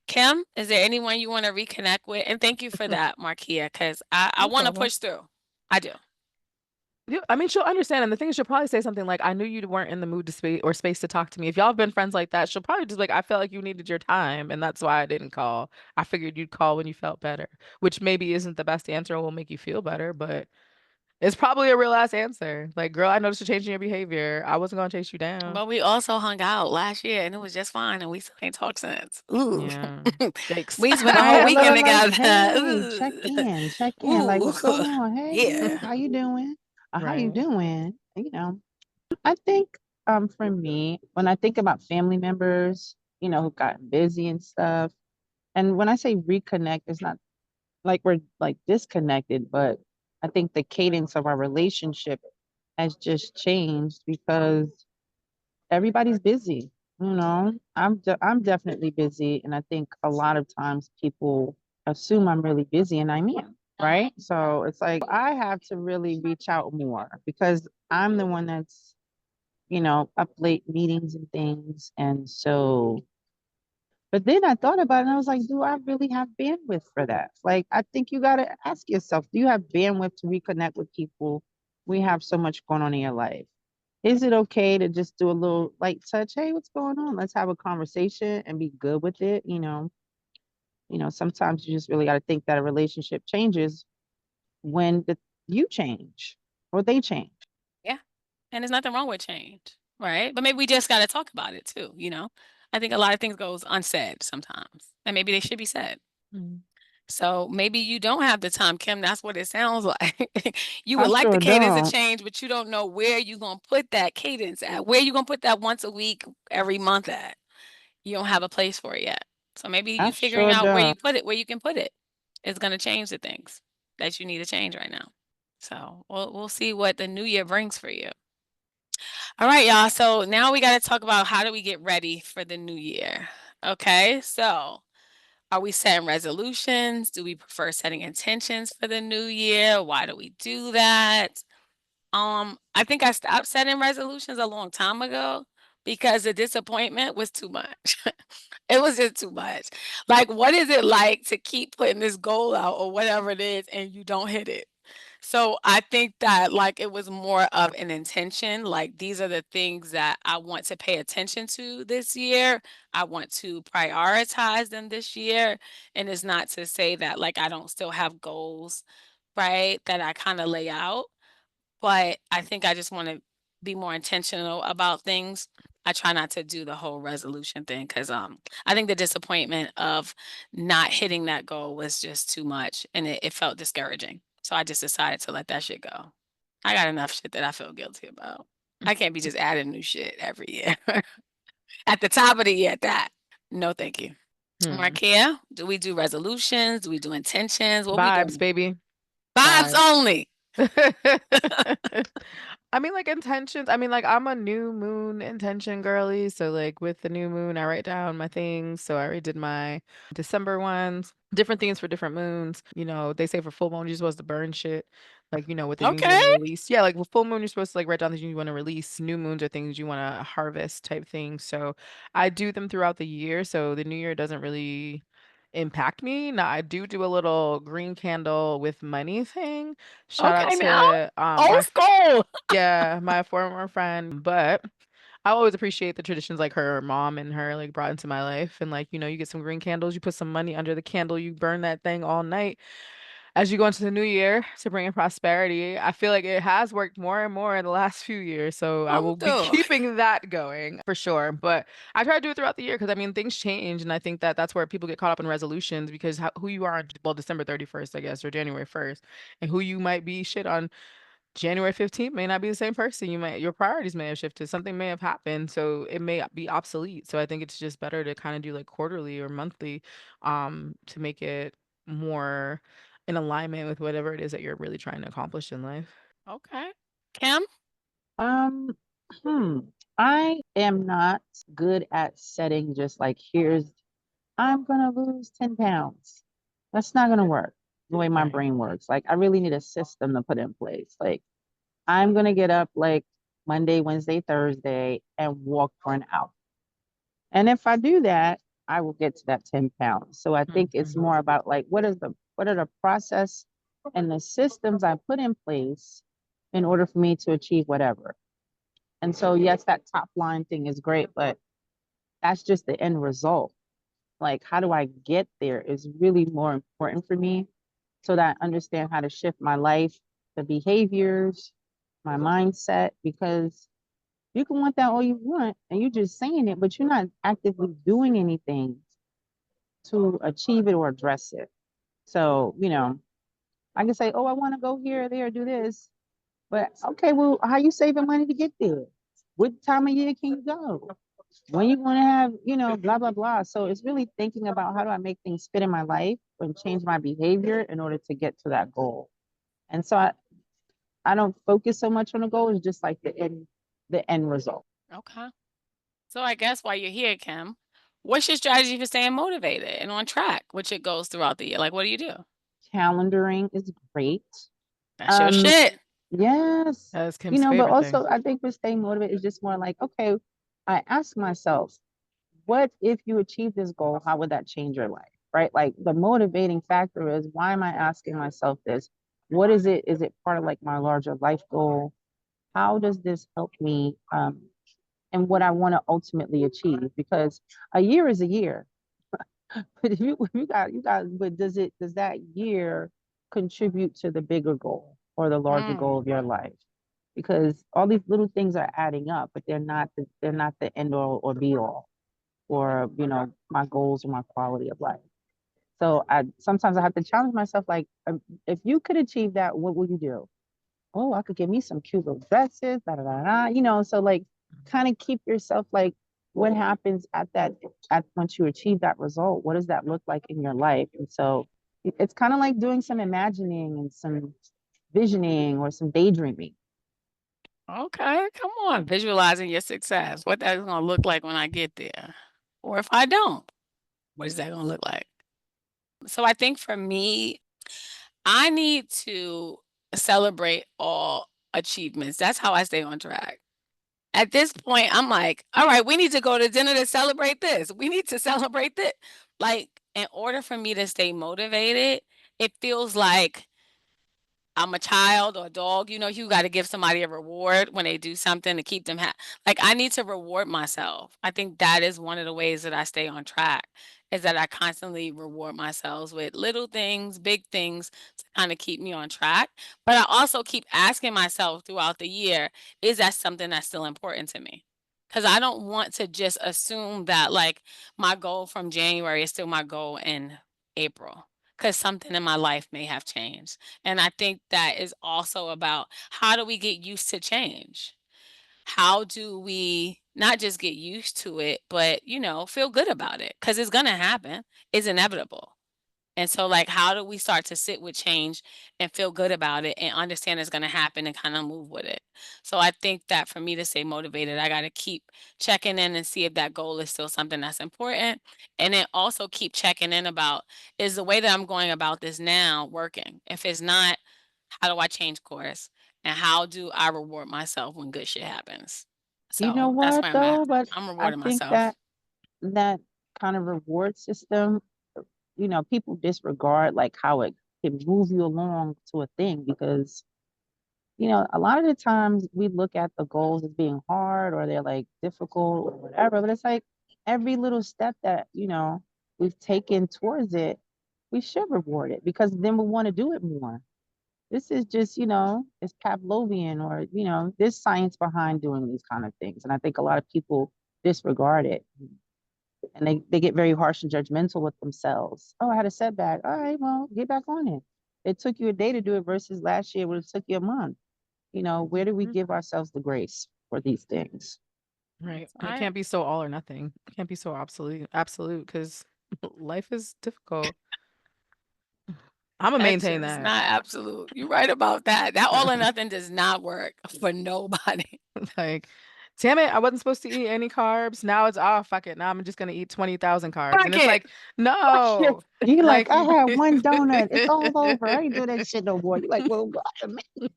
Kim, is there anyone you want to reconnect with? And thank you for that, Marquia, because I No want to problem. push through. I do. I mean, she'll understand, and the thing is, she'll probably say something like, "I knew you weren't in the mood to space to talk to me." If y'all have been friends like that, she'll probably just be like, "I felt like you needed your time, and that's why I didn't call. I figured you'd call when you felt better," which maybe isn't the best answer and will make you feel better, but it's probably a real ass answer. Like, girl, I noticed a change in your behavior. I wasn't gonna chase you down. But we also hung out last year, and it was just fine, and we still ain't talked since. Ooh, Yeah. Yikes. we spent a Right? whole A weekend little like, together. hey, Ooh, check in. Like, ooh, what's going on? Hey, yeah. how you doing? How you Right. doing? I think for me, when I think about family members, who've gotten busy and stuff, and when I say reconnect, it's not like we're like disconnected, but I think the cadence of our relationship has just changed because everybody's busy. I'm definitely busy, and I think a lot of times people assume I'm really busy, and I am, right? So it's like I have to really reach out more because I'm the one that's, up late meetings and things. And so, but then I thought about it and I was like, do I really have bandwidth for that? Like, I think you got to ask yourself, do you have bandwidth to reconnect with people? We have so much going on in your life. Is it okay to just do a little light touch? Hey, what's going on? Let's have a conversation and be good with it. Sometimes you just really got to think that a relationship changes when you change or they change. Yeah. And there's nothing wrong with change, right? But maybe we just got to talk about it too, you know? I think a lot of things goes unsaid sometimes, and maybe they should be said. Mm. So maybe you don't have the time, Kim. That's what it sounds like. You I would like the sure cadence to don't. change, but you don't know where you're gonna put that cadence at. Where you gonna put that once a week, every month at? You don't have a place for it yet. So maybe I you figuring sure out where don't. you put it, where you can put it, is gonna change the things that you need to change right now. So we'll see what the new year brings for you. All right, y'all. So now we got to talk about how do we get ready for the new year. Okay, so are we setting resolutions? Do we prefer setting intentions for the new year? Why do we do that? I think I stopped setting resolutions a long time ago because the disappointment was too much. It was just too much. Like, what is it like to keep putting this goal out or whatever it is and you don't hit it? So I think that like it was more of an intention. Like these are the things that I want to pay attention to this year. I want to prioritize them this year. And it's not to say that like I don't still have goals, right? That I kind of lay out. But I think I just want to be more intentional about things. I try not to do the whole resolution thing because I think the disappointment of not hitting that goal was just too much and it felt discouraging. So I just decided to let that shit go. I got enough shit that I feel guilty about. I can't be just adding new shit every year. At the top of the year at that. No, thank you. Hmm. Marquia, do we do resolutions? Do we do intentions? What we Vibes, doing? baby. Vibes Vibes. only. I mean, like intentions. I mean, like I'm a new moon intention girly. So, like with the new moon, I write down my things. So, I already did my December ones, different things for different moons. They say for full moon, you're supposed to burn shit. Like, what the things you Okay. want to release. Yeah, like with full moon, you're supposed to like write down things you want to release. New moons are things you want to harvest type things. So, I do them throughout the year. So, the new year doesn't really impact me. Now, I do a little green candle with money thing. Shout out Okay, now to old school. yeah, my former friend, but I always appreciate the traditions like her mom and her like brought into my life. And like, you get some green candles, you put some money under the candle, you burn that thing all night as you go into the new year to bring in prosperity. I feel like it has worked more and more in the last few years. So I Oh, will be do. keeping that going for sure. But I try to do it throughout the year because I mean, things change. And I think that that's where people get caught up in resolutions because who you are on, well, December 31st, I guess, or January 1st, and who you might be shit on January 15th may not be the same person. Your priorities may have shifted. Something may have happened. So it may be obsolete. So I think it's just better to kind of do like quarterly or monthly, to make it more in alignment with whatever it is that you're really trying to accomplish in life. Okay. Kim? Um, hmm. I am not good at setting just like I'm gonna lose 10 pounds. That's not gonna work the way my Right. brain works. Like I really need a system to put in place. Like I'm gonna get up like Monday, Wednesday, Thursday and walk for an hour. And if I do that, I will get to that 10 pounds. So I think it's Mhm. more about like what are the process and the systems I put in place in order for me to achieve whatever. And so yes, that top line thing is great, but that's just the end result. Like how do I get there is really more important for me so that I understand how to shift my life, the behaviors, my mindset, because you can want that all you want and you're just saying it, but you're not actively doing anything to achieve it or address it. So, I can say, oh, I want to go here, there, do this. But okay, well, how you saving money to get there? What time of year can you go? When you want to have, blah, blah, blah. So it's really thinking about how do I make things fit in my life and change my behavior in order to get to that goal. And so I don't focus so much on the goal, it's just like the end result. Okay. So I guess while you're here, Kim, what's your strategy for staying motivated and on track, which it goes throughout the year? Like, what do you do? Calendaring is great. That's your Um, shit. yes, That is Kim's but favorite thing. also I think for staying motivated is just more like, okay, I ask myself, what if you achieve this goal? How would that change your life? Right? Like the motivating factor is why am I asking myself this? What is it? Is it part of like my larger life goal? How does this help me? And what I want to ultimately achieve? Because a year is a year. But but does that year contribute to the bigger goal or the larger goal Mm. of your life? Because all these little things are adding up, but they're not the end all or be all for my goals or my quality of life. So I sometimes I have to challenge myself, like, if you could achieve that, what will you do? Oh, I could get me some cute little dresses, da da da da. So like, kind of keep yourself like, what happens at once you achieve that result? What does that look like in your life? And so it's kind of like doing some imagining and some visioning or some daydreaming. Okay, come on. Visualizing your success. What that's gonna look like when I get there. Or if I don't, what is that gonna look like? So I think for me, I need to celebrate all achievements. That's how I stay on track. At this point, I'm like, all right, we need to go to dinner to celebrate this. We need to celebrate this. Like, in order for me to stay motivated, it feels like I'm a child or a dog, you got to give somebody a reward when they do something to keep them happy. Like I need to reward myself. I think that is one of the ways that I stay on track is that I constantly reward myself with little things, big things to kind of keep me on track. But I also keep asking myself throughout the year, is that something that's still important to me? Because I don't want to just assume that like my goal from January is still my goal in April because something in my life may have changed. And I think that is also about how do we get used to change? How do we not just get used to it, but, feel good about it? Because it's going to happen, it's inevitable. And so, like, how do we start to sit with change and feel good about it and understand it's going to happen and kind of move with it? So, I think that for me to stay motivated, I got to keep checking in and see if that goal is still something that's important. And then also keep checking in about is the way that I'm going about this now working? If it's not, how do I change course? And how do I reward myself when good shit happens? You know So, that's what where I'm at. though? But I'm I rewarding think that myself. that kind of reward system, people disregard like how it can move you along to a thing because a lot of the times we look at the goals as being hard or they're like difficult or whatever, but it's like every little step that, we've taken towards it, we should reward it because then we want to do it more. This is just, it's Pavlovian or, there's science behind doing these kind of things. And I think a lot of people disregard it and they get very harsh and judgmental with themselves. Oh, I had a setback. All right, well, get back on it. It took you a day to do it versus last year would have took you a month. Where do we give ourselves the grace for these things? Right. And it I can't be so all or nothing. It can't be so absolute because life is difficult. I'm gonna That's maintain just that. not absolute. You're right about that. That all or nothing does not work for nobody. Like, damn it, I wasn't supposed to eat any carbs. Now it's oh fuck it. Now I'm just gonna eat 20,000 carbs. And Fuck it's it. like, Fuck it. no. You like, Like I had one donut. It's all over. I ain't do that shit no more. You like, well, wait a minute.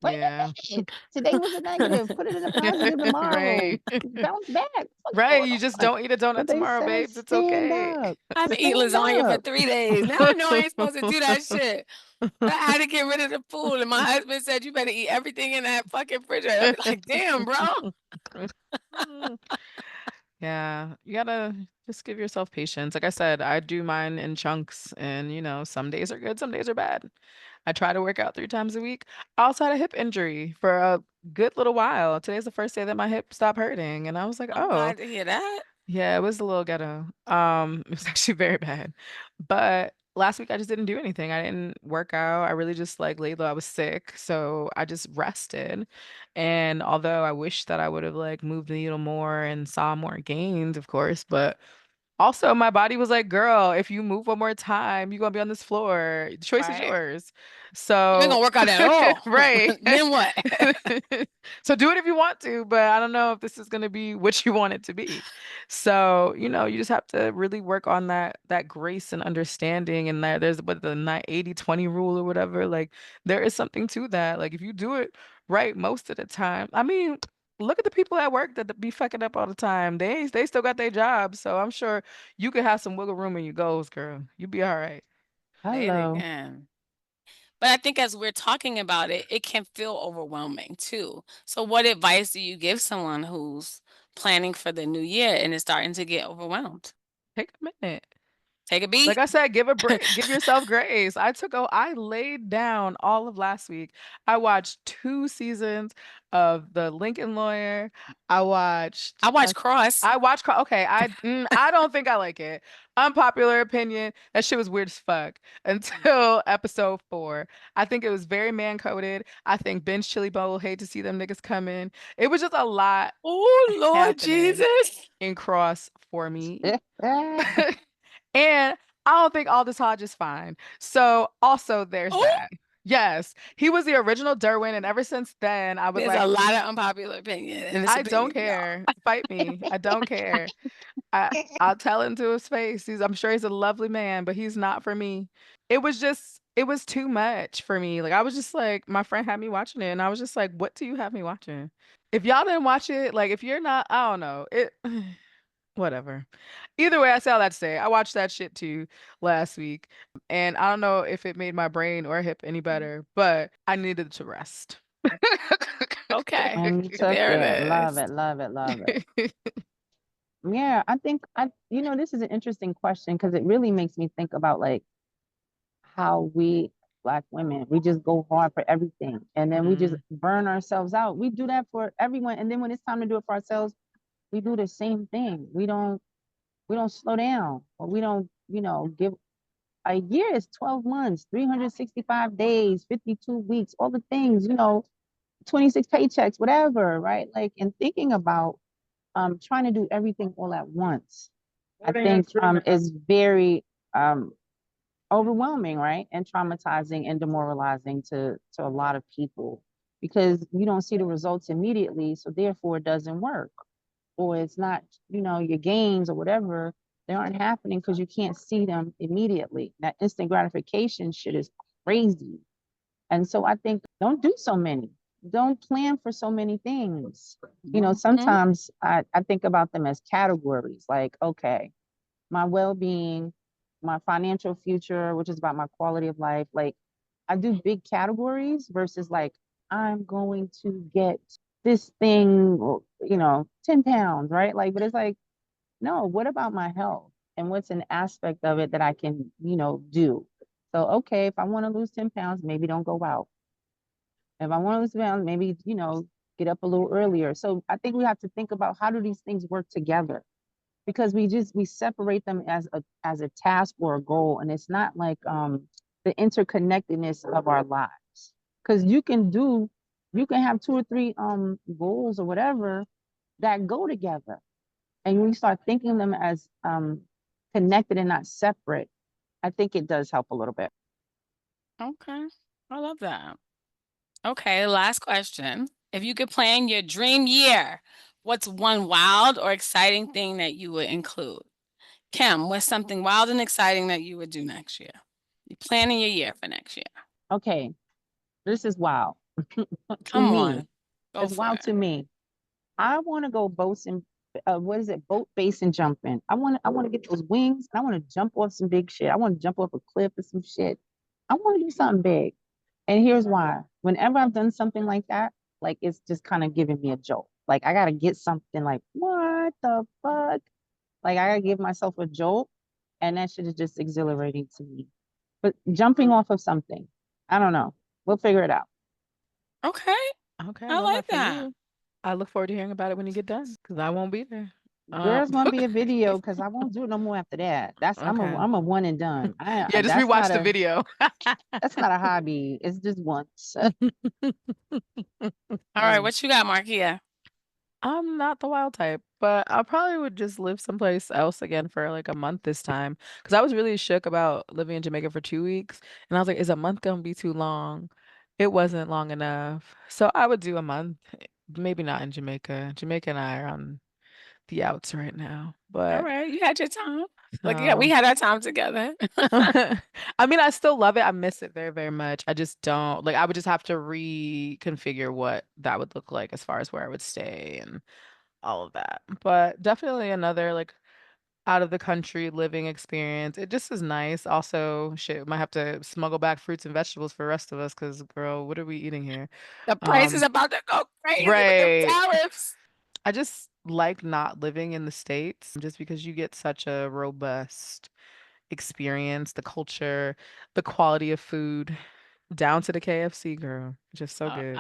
Wait yeah. a minute. Today was a negative. Put it in a positive tomorrow. Right. Bounce back. What's Right. going You just on? don't eat a donut But they tomorrow, said, babes. It's stand okay. up. I haven't eaten Stand lasagna for up. 3 days. Now I know I ain't supposed to do that shit. But I had to get rid of the food. And my husband said, you better eat everything in that fucking refrigerator. I'd be like, damn, bro. Yeah, you gotta just give yourself patience. Like I said, I do mine in chunks, and some days are good, some days are bad. I try to work out 3 times a week. I also had a hip injury for a good little while. Today's the first day that my hip stopped hurting, and I was like, I'm oh, glad to hear that. yeah, it was a little ghetto. It was actually very bad. But last week I just didn't do anything. I didn't work out. I really just like laid low. I was sick, so I just rested. And although I wish that I would have like moved the needle more and saw more gains, of course, but Also, my body was like, girl, if you move one more time, you're gonna be on this floor. The choice is Right. yours. You ain't So, gonna work out at all. right. Then what? So do it if you want to, but I don't know if this is gonna be what you want it to be. So, you just have to really work on that grace and understanding and that there's what the 80/20 rule or whatever. Like there is something to that. Like if you do it right most of the time. I mean, look at the people at work that be fucking up all the time. They still got their jobs, so I'm sure you could have some wiggle room in your goals, girl. You be all right. Say it Hello. again. But I think as we're talking about it, it can feel overwhelming too. So, what advice do you give someone who's planning for the new year and is starting to get overwhelmed? Take a minute. Take a Like beat. I said, give a break, give yourself grace. I laid down all of last week. I watched 2 seasons of The Lincoln Lawyer. I watched I watch Cross. Okay, I don't think I like it. Unpopular opinion. That shit was weird as fuck until episode 4. I think it was very man coded. I think Ben's Chili Bowl will hate to see them niggas come in. It was just a lot Oh, Lord happening Jesus. in Cross for me. And I don't think Aldous Hodge is fine. So also there's Oh, that. Yes, he was the original Derwin, and ever since then I was there's a like, lot of unpopular opinion in this I don't opinion, y'all. care. Fight me. I don't care. I'll tell him to his face. I'm sure he's a lovely man, but he's not for me. It was too much for me. Like I was just like, my friend had me watching it, and I was just like, what do you have me watching? If y'all didn't watch it, like if you're not, I don't know. Whatever. Either way, I say all that to say, I watched that shit too last week, and I don't know if it made my brain or hip any better, but I needed to rest. Okay, And you took there it. it Love is. it, love it, love it. Yeah, I think this is an interesting question because it really makes me think about like how we Black women, we just go hard for everything and then we just Mm, burn ourselves out. We do that for everyone. And then when it's time to do it for ourselves, we do the same thing. We don't slow down or we don't, give a year is 12 months, 365 days, 52 weeks, all the things, 26 paychecks, whatever, right? Like, and thinking about trying to do everything all at once, I think is very um overwhelming, right? And traumatizing and demoralizing to a lot of people because you don't see the results immediately, so therefore it doesn't work. Or it's not, your gains or whatever, they aren't happening because you can't see them immediately. That instant gratification shit is crazy. And so I think don't do so many. Don't plan for so many things. Mhm. Sometimes I think about them as categories like, okay, my well-being, my financial future, which is about my quality of life. Like I do big categories versus like I'm going to get this thing, 10 pounds, right? Like, but it's like, no, what about my health? And what's an aspect of it that I can, do? So, okay, if I want to lose 10 pounds, maybe don't go out. If I want to lose pounds, maybe, get up a little earlier. So I think we have to think about how do these things work together because we separate them as a task or a goal and it's not like the interconnectedness of our lives because you can have two or three goals or whatever that go together and when you start thinking them as connected and not separate, I think it does help a little bit. Okay, I love that. Okay, last question. If you could plan your dream year, what's one wild or exciting thing that you would include? Kim, what's something wild and exciting that you would do next year? You planning your year for next year. Okay, this is wild to Come me. on, go It's for wild it. to me. I want to go boating. What is it? Boat base and jumping. I want to get those wings. And I want to jump off some big shit. I want to jump off a cliff or some shit. I want to do something big. And here's why. Whenever I've done something like that, like it's just kind of giving me a jolt. Like I gotta get something like, what the fuck? Like I gotta give myself a jolt. And that shit is just exhilarating to me. But jumping off of something, I don't know. We'll figure it out. Okay, okay, I I love like that for that. you. I look forward to hearing about it when you get done, because I won't be there. There's Um, gonna be a video because I won't do it no more after that. That's I'm a okay. I'm a one and done. Yeah, just That's rewatch not the a video. hobby. It's just once. All right, what you got, Marquia? I'm not the wild type, but I probably would just live someplace else again for like a month this time. Because I was really shook about living in Jamaica for 2 weeks. And I was like, is a month gonna be too long? It wasn't long enough. So I would do a month. Maybe not in Jamaica. Jamaica and I are on the outs right now. All But right, you had your time. Like, yeah, we so had our time together. I mean, I still love it. I miss it very, very much. I just don't like I would just have to reconfigure what that would look like as far as where I would stay and all of that. But definitely another like out of the country living experience. It just is nice. Also, shit, might have to smuggle back fruits and vegetables for the rest of us because, girl, what are we eating here? The price is Um, about to go crazy with them right. tariffs. I just like not living in the States just because you get such a robust experience, the culture, the quality of food, down to the KFC, girl. Just so good.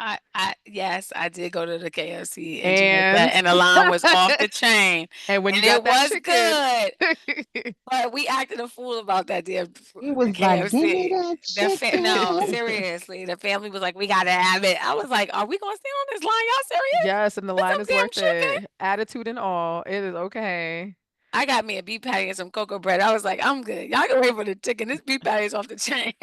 Yes, I did go to the KFC in Jamaica, And and the line was off the chain, and when you and it got that was chicken, good. But we acted a fool about that damn He was like, "Give me KFC. that No, chicken." seriously, the family was like, "We gotta have it." I was like, "Are we gonna stay on this line? Y'all serious? yes, and the With line some is damn worth chicken?" it. Attitude and all. It is okay. I got me a beef patty and some cocoa bread. I was like, "I'm good. Y'all can wait for the chicken. This beef patty is off the chain."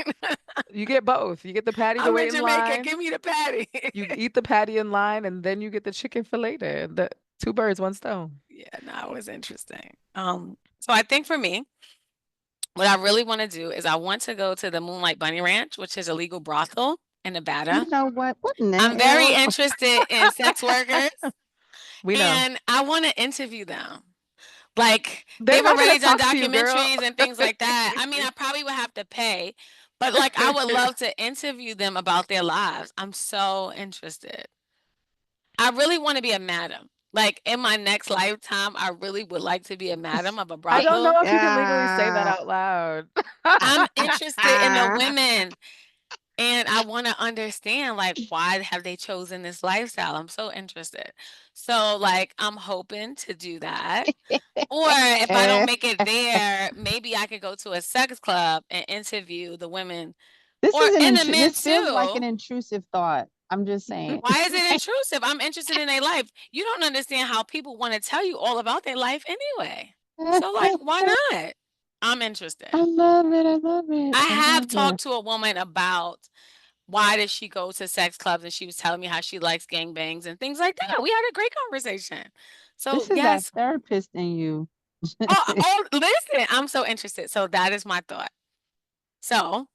You get both. You get the patty to I'm wait in in Jamaica. line. Give me the patty. You eat the patty in line, and then you get the chicken for later. The two birds, one stone. Yeah, no, it was interesting. So I think for me, what I really want to do is I want to go to the Moonlight Bunny Ranch, which is a legal brothel in You Nevada. know what? What in the I'm very hell? interested in sex workers We know. and I want to interview them. Like They're they've not gonna already done talk to you, girl. documentaries and things like that. I mean, I probably would have to pay, but like I would love to interview them about their lives. I'm so interested. I really want to be a madam. Like in my next lifetime, I really would like to be a madam of a I don't know brothel. if you can legally say that Ah. out loud. I'm interested in the women and I want to understand like why have they chosen this lifestyle? I'm so interested. So like I'm hoping to do that. Or if I don't make it there, maybe I could go to a sex club and interview the women or and the men This feels like an too. intrusive thought. I'm just saying. Why is it intrusive? I'm interested in their life. You don't understand how people want to tell you all about their life anyway. So like why not? I'm interested. I love it. I love it. I I have love it. talked to a woman about why does she go to sex clubs and she was telling me how she likes gangbangs and things like that. We had a great conversation. So This is that yes. therapist in you. Oh, listen, I'm so interested. So that is my thought. So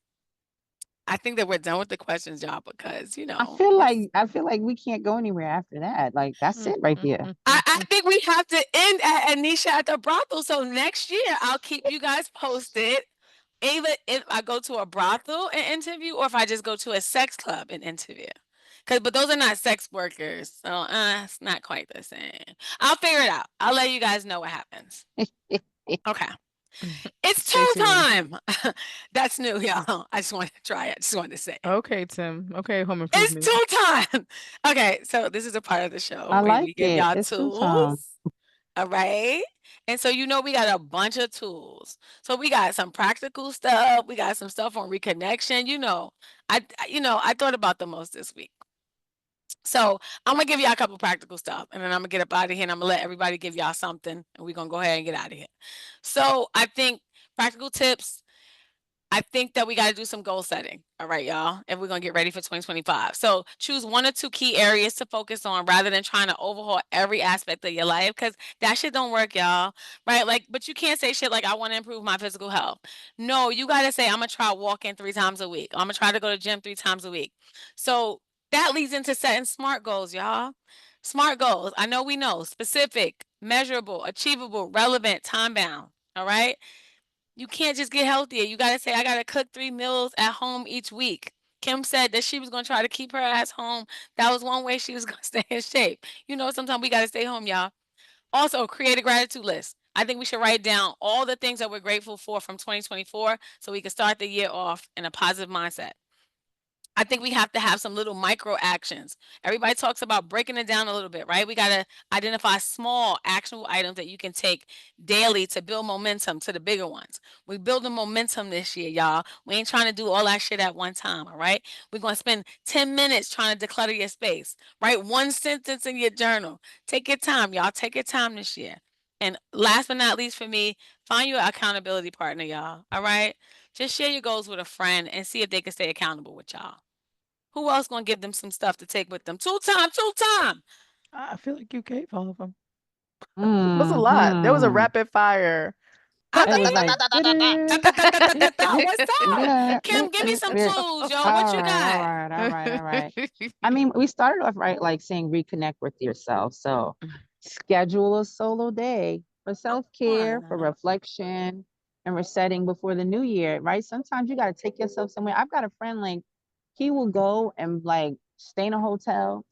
I think that we're done with the questions, y'all, because it's I feel like we can't go anywhere after that. Like that's it right there. I think we have to end at Ednesha at the brothel. So next year I'll keep you guys posted. Either if I go to a brothel and interview, or if I just go to a sex club and interview. But those are not sex workers, so it's not quite the same. I'll figure it out. I'll let you guys know what happens. Okay. It's Stay tool tuned. time. That's new, y'all. I just wanted to try it. Just wanted to say it. Okay, Tim. Okay, home It's improvement. tool time. Okay, so this is a part of the show I where like we give it. y'all It's two time. tools. All right. And so we got a bunch of tools. So we got some practical stuff. We got some stuff on reconnection. I thought about the most this week. So I'm gonna give y'all a couple practical stuff, and then I'm gonna get up out of here, and I'm gonna let everybody give y'all something, and we're gonna go ahead and get out of here. So I think practical tips. I think that we got to do some goal setting. All right, y'all. If we're going to get ready for 2025. So choose one or two key areas to focus on rather than trying to overhaul every aspect of your life because that shit don't work, y'all. Right? Like, but you can't say shit like, I want to improve my physical health. No, you got to say, I'm going to try walking 3 times a week. I'm going to try to go to the gym 3 times a week. So that leads into setting smart goals, y'all. Smart goals. I know we know specific, measurable, achievable, relevant, time bound. All right. You can't just get healthier. You gotta say, I gotta cook 3 meals at home each week. Kim said that she was gonna try to keep her ass home. That was one way she was gonna stay in shape. Sometimes we gotta stay home, y'all. Also, create a gratitude list. I think we should write down all the things that we're grateful for from 2024 so we can start the year off in a positive mindset. I think we have to have some little micro actions. Everybody talks about breaking it down a little bit, right? We got to identify small actionable items that you can take daily to build momentum to the bigger ones. We building momentum this year, y'all. We ain't trying to do all that shit at one time, all right? We're going to spend 10 minutes trying to declutter your space. Write one sentence in your journal. Take your time, y'all. Take your time this year. And last but not least for me, find your accountability partner, y'all. All right? Just share your goals with a friend and see if they can stay accountable with y'all. Who else gonna give them some stuff to take with them? Two time, two time. I feel like you gave all of them. It was a lot. There was a Hmm. rapid fire. I It was mean, like, da, "Da-da, da, da, da, da, da, da, da. da, What's up? da, Kim, give me some da." tools, yo. What All you right, all got? right, all right, all right. I mean, we started off right, like saying reconnect with yourself. So schedule a solo day for Come self-care, on for now. reflection, and resetting before the new year, right? Sometimes you got to take yourself somewhere. I've got a friend, like, he will go and like stay in a hotel,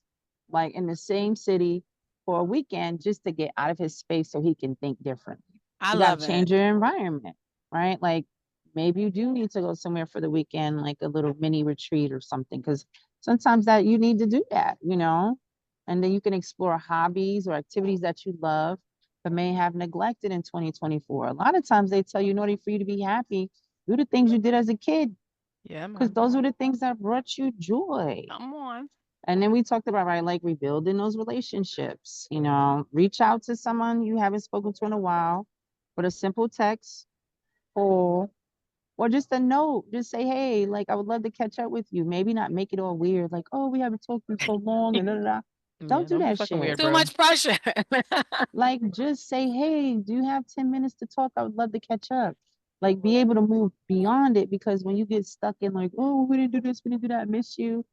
like in the same city for a weekend just to get out of his space so he can think differently. I You got to love it. change your environment, right? Like maybe you do need to go somewhere for the weekend, like a little mini retreat or something, because sometimes that you need to do that, you know? And then you can explore hobbies or activities that you love but may have neglected in 2024. A lot of times they tell you in order for you to be happy, do the things you did as a kid, Yeah, because man. those were the things that brought you joy. Come on. And then we talked about, right, like rebuilding those relationships, you know, reach out to someone you haven't spoken to in a while with a simple text or just a note. Just say, hey, like I would love to catch up with you. Maybe not make it all weird, like, oh, we haven't talked in so long and da, da, da. Don't Yeah, do don't be that fucking shit. weird, Too bro. much pressure. Like just say, hey, do you have 10 minutes to talk? I would love to catch up. Like be able to move beyond it, because when you get stuck in like, oh, we didn't do this, we didn't do that, I miss you,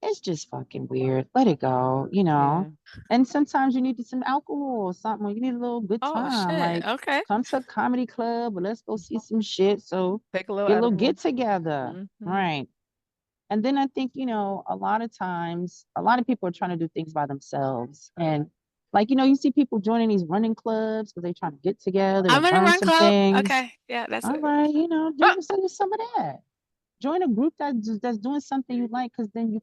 it's just fucking weird. Let it go, you know. Yeah. And sometimes you need some alcohol or something. Or you need a little good Oh time. shit. Like Okay. come to a comedy club or let's go see some shit. So Take a little get a little get edible. together. Hmm. Right. And then I think, you know, a lot of times, a lot of people are trying to do things by themselves. And like, you know, you see people joining these running clubs because they're trying to get together I'm and in a learn run some club. things. Okay. Yeah, that's All it. right, you know, Ah! do some of that. Join a group that's doing something you like, because then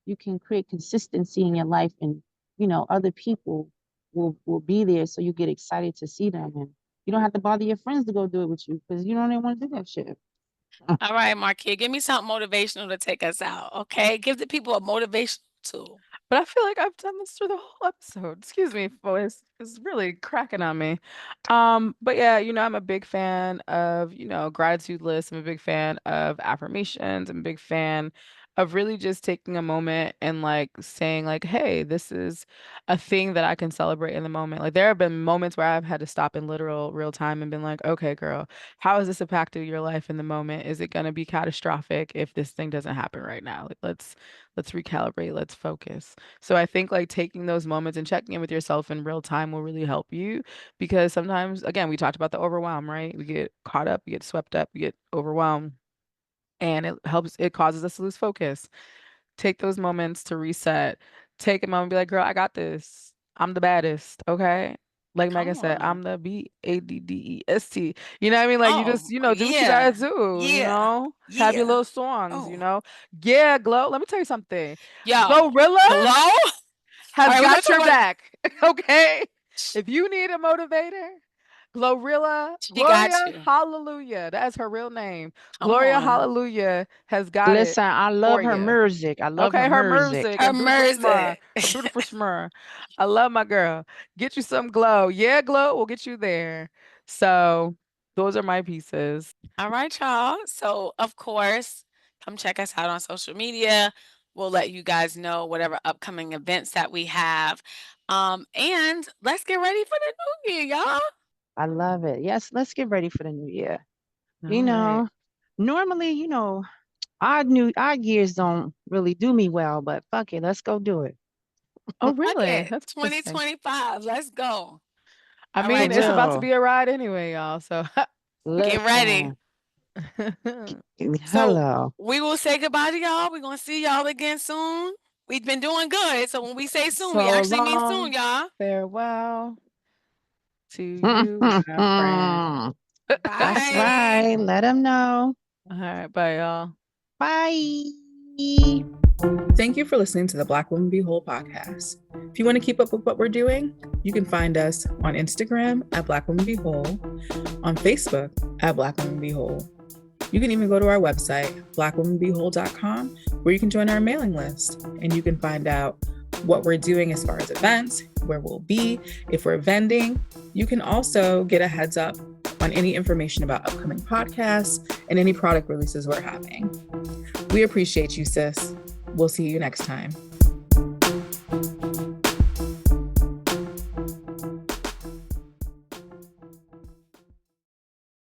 you can create consistency in your life, and you know other people will be there, so you get excited to see them, and you don't have to bother your friends to go do it with you because you don't even want to do that shit. All right, Marquia, give me something motivational to take us out. Okay. Give the people a motivational tool. But I feel like I've done this through the whole episode. Excuse me, boys. It's really cracking on me. But yeah, I'm a big fan of, gratitude lists. I'm a big fan of affirmations. I'm a big fan of really just taking a moment and like saying like, hey, this is a thing that I can celebrate in the moment. Like there have been moments where I've had to stop in literal real time and been like, okay, girl, how has this impacted your life in the moment? Is it gonna be catastrophic if this thing doesn't happen right now? Like let's recalibrate, let's focus. So I think like taking those moments and checking in with yourself in real time will really help you, because sometimes, again, we talked about the overwhelm, right? We get caught up, we get swept up, we get overwhelmed, and it causes us to lose focus. Take those moments to reset. Take a moment and be like, girl, I got this. I'm the baddest. Okay. Like Megan Come said, on. I'm the BADDEST. You know what I mean? Like you just, Oh, do what you gotta yeah. do, Yeah. Have your Yeah. little songs, Oh, Yeah, Glow. Let me tell you something. yo. Glorilla Glow? All has right, we're gonna got talk your about back. Okay. If you need a motivator, Glorilla, she got Gloria you. Hallelujah. That's her real name. Come Gloria on. Hallelujah has got it Listen, I love for her you. music. I love her Okay, her music. music Her and beautiful smile. music. Her beautiful smile. I love my girl. Get you some glow. Yeah, glow will get you there. So those are my pieces. All right, y'all. So, of course, come check us out on social media. We'll let you guys know whatever upcoming events that we have. And let's get ready for the new year, y'all. I love it. Yes, let's get ready for the new year. You All right. know, normally, you know, odd years don't really do me well, but fuck it, let's go do it. Oh, Fuck really? it. That's interesting. 2025. Let's go. I All For mean, right, it's y'all. about to real. be a ride anyway, y'all. So Get ready. Listen. So, Hello. we will say goodbye to y'all. We're going to see y'all again soon. We've been doing good. So, when we say soon, we so actually mean soon, long. y'all. Farewell to you, my friend. That's Bye. right. Let them know. All right, bye, y'all. Bye. Thank you for listening to the Black Woman Be Whole podcast. If you want to keep up with what we're doing, you can find us on Instagram at Black Woman Be Whole, on Facebook at Black Woman Be Whole. You can even go to our website, blackwomanbewhole.com, where you can join our mailing list and you can find out what we're doing as far as events, where we'll be, if we're vending. You can also get a heads up on any information about upcoming podcasts and any product releases we're having. We appreciate you, sis. We'll see you next time.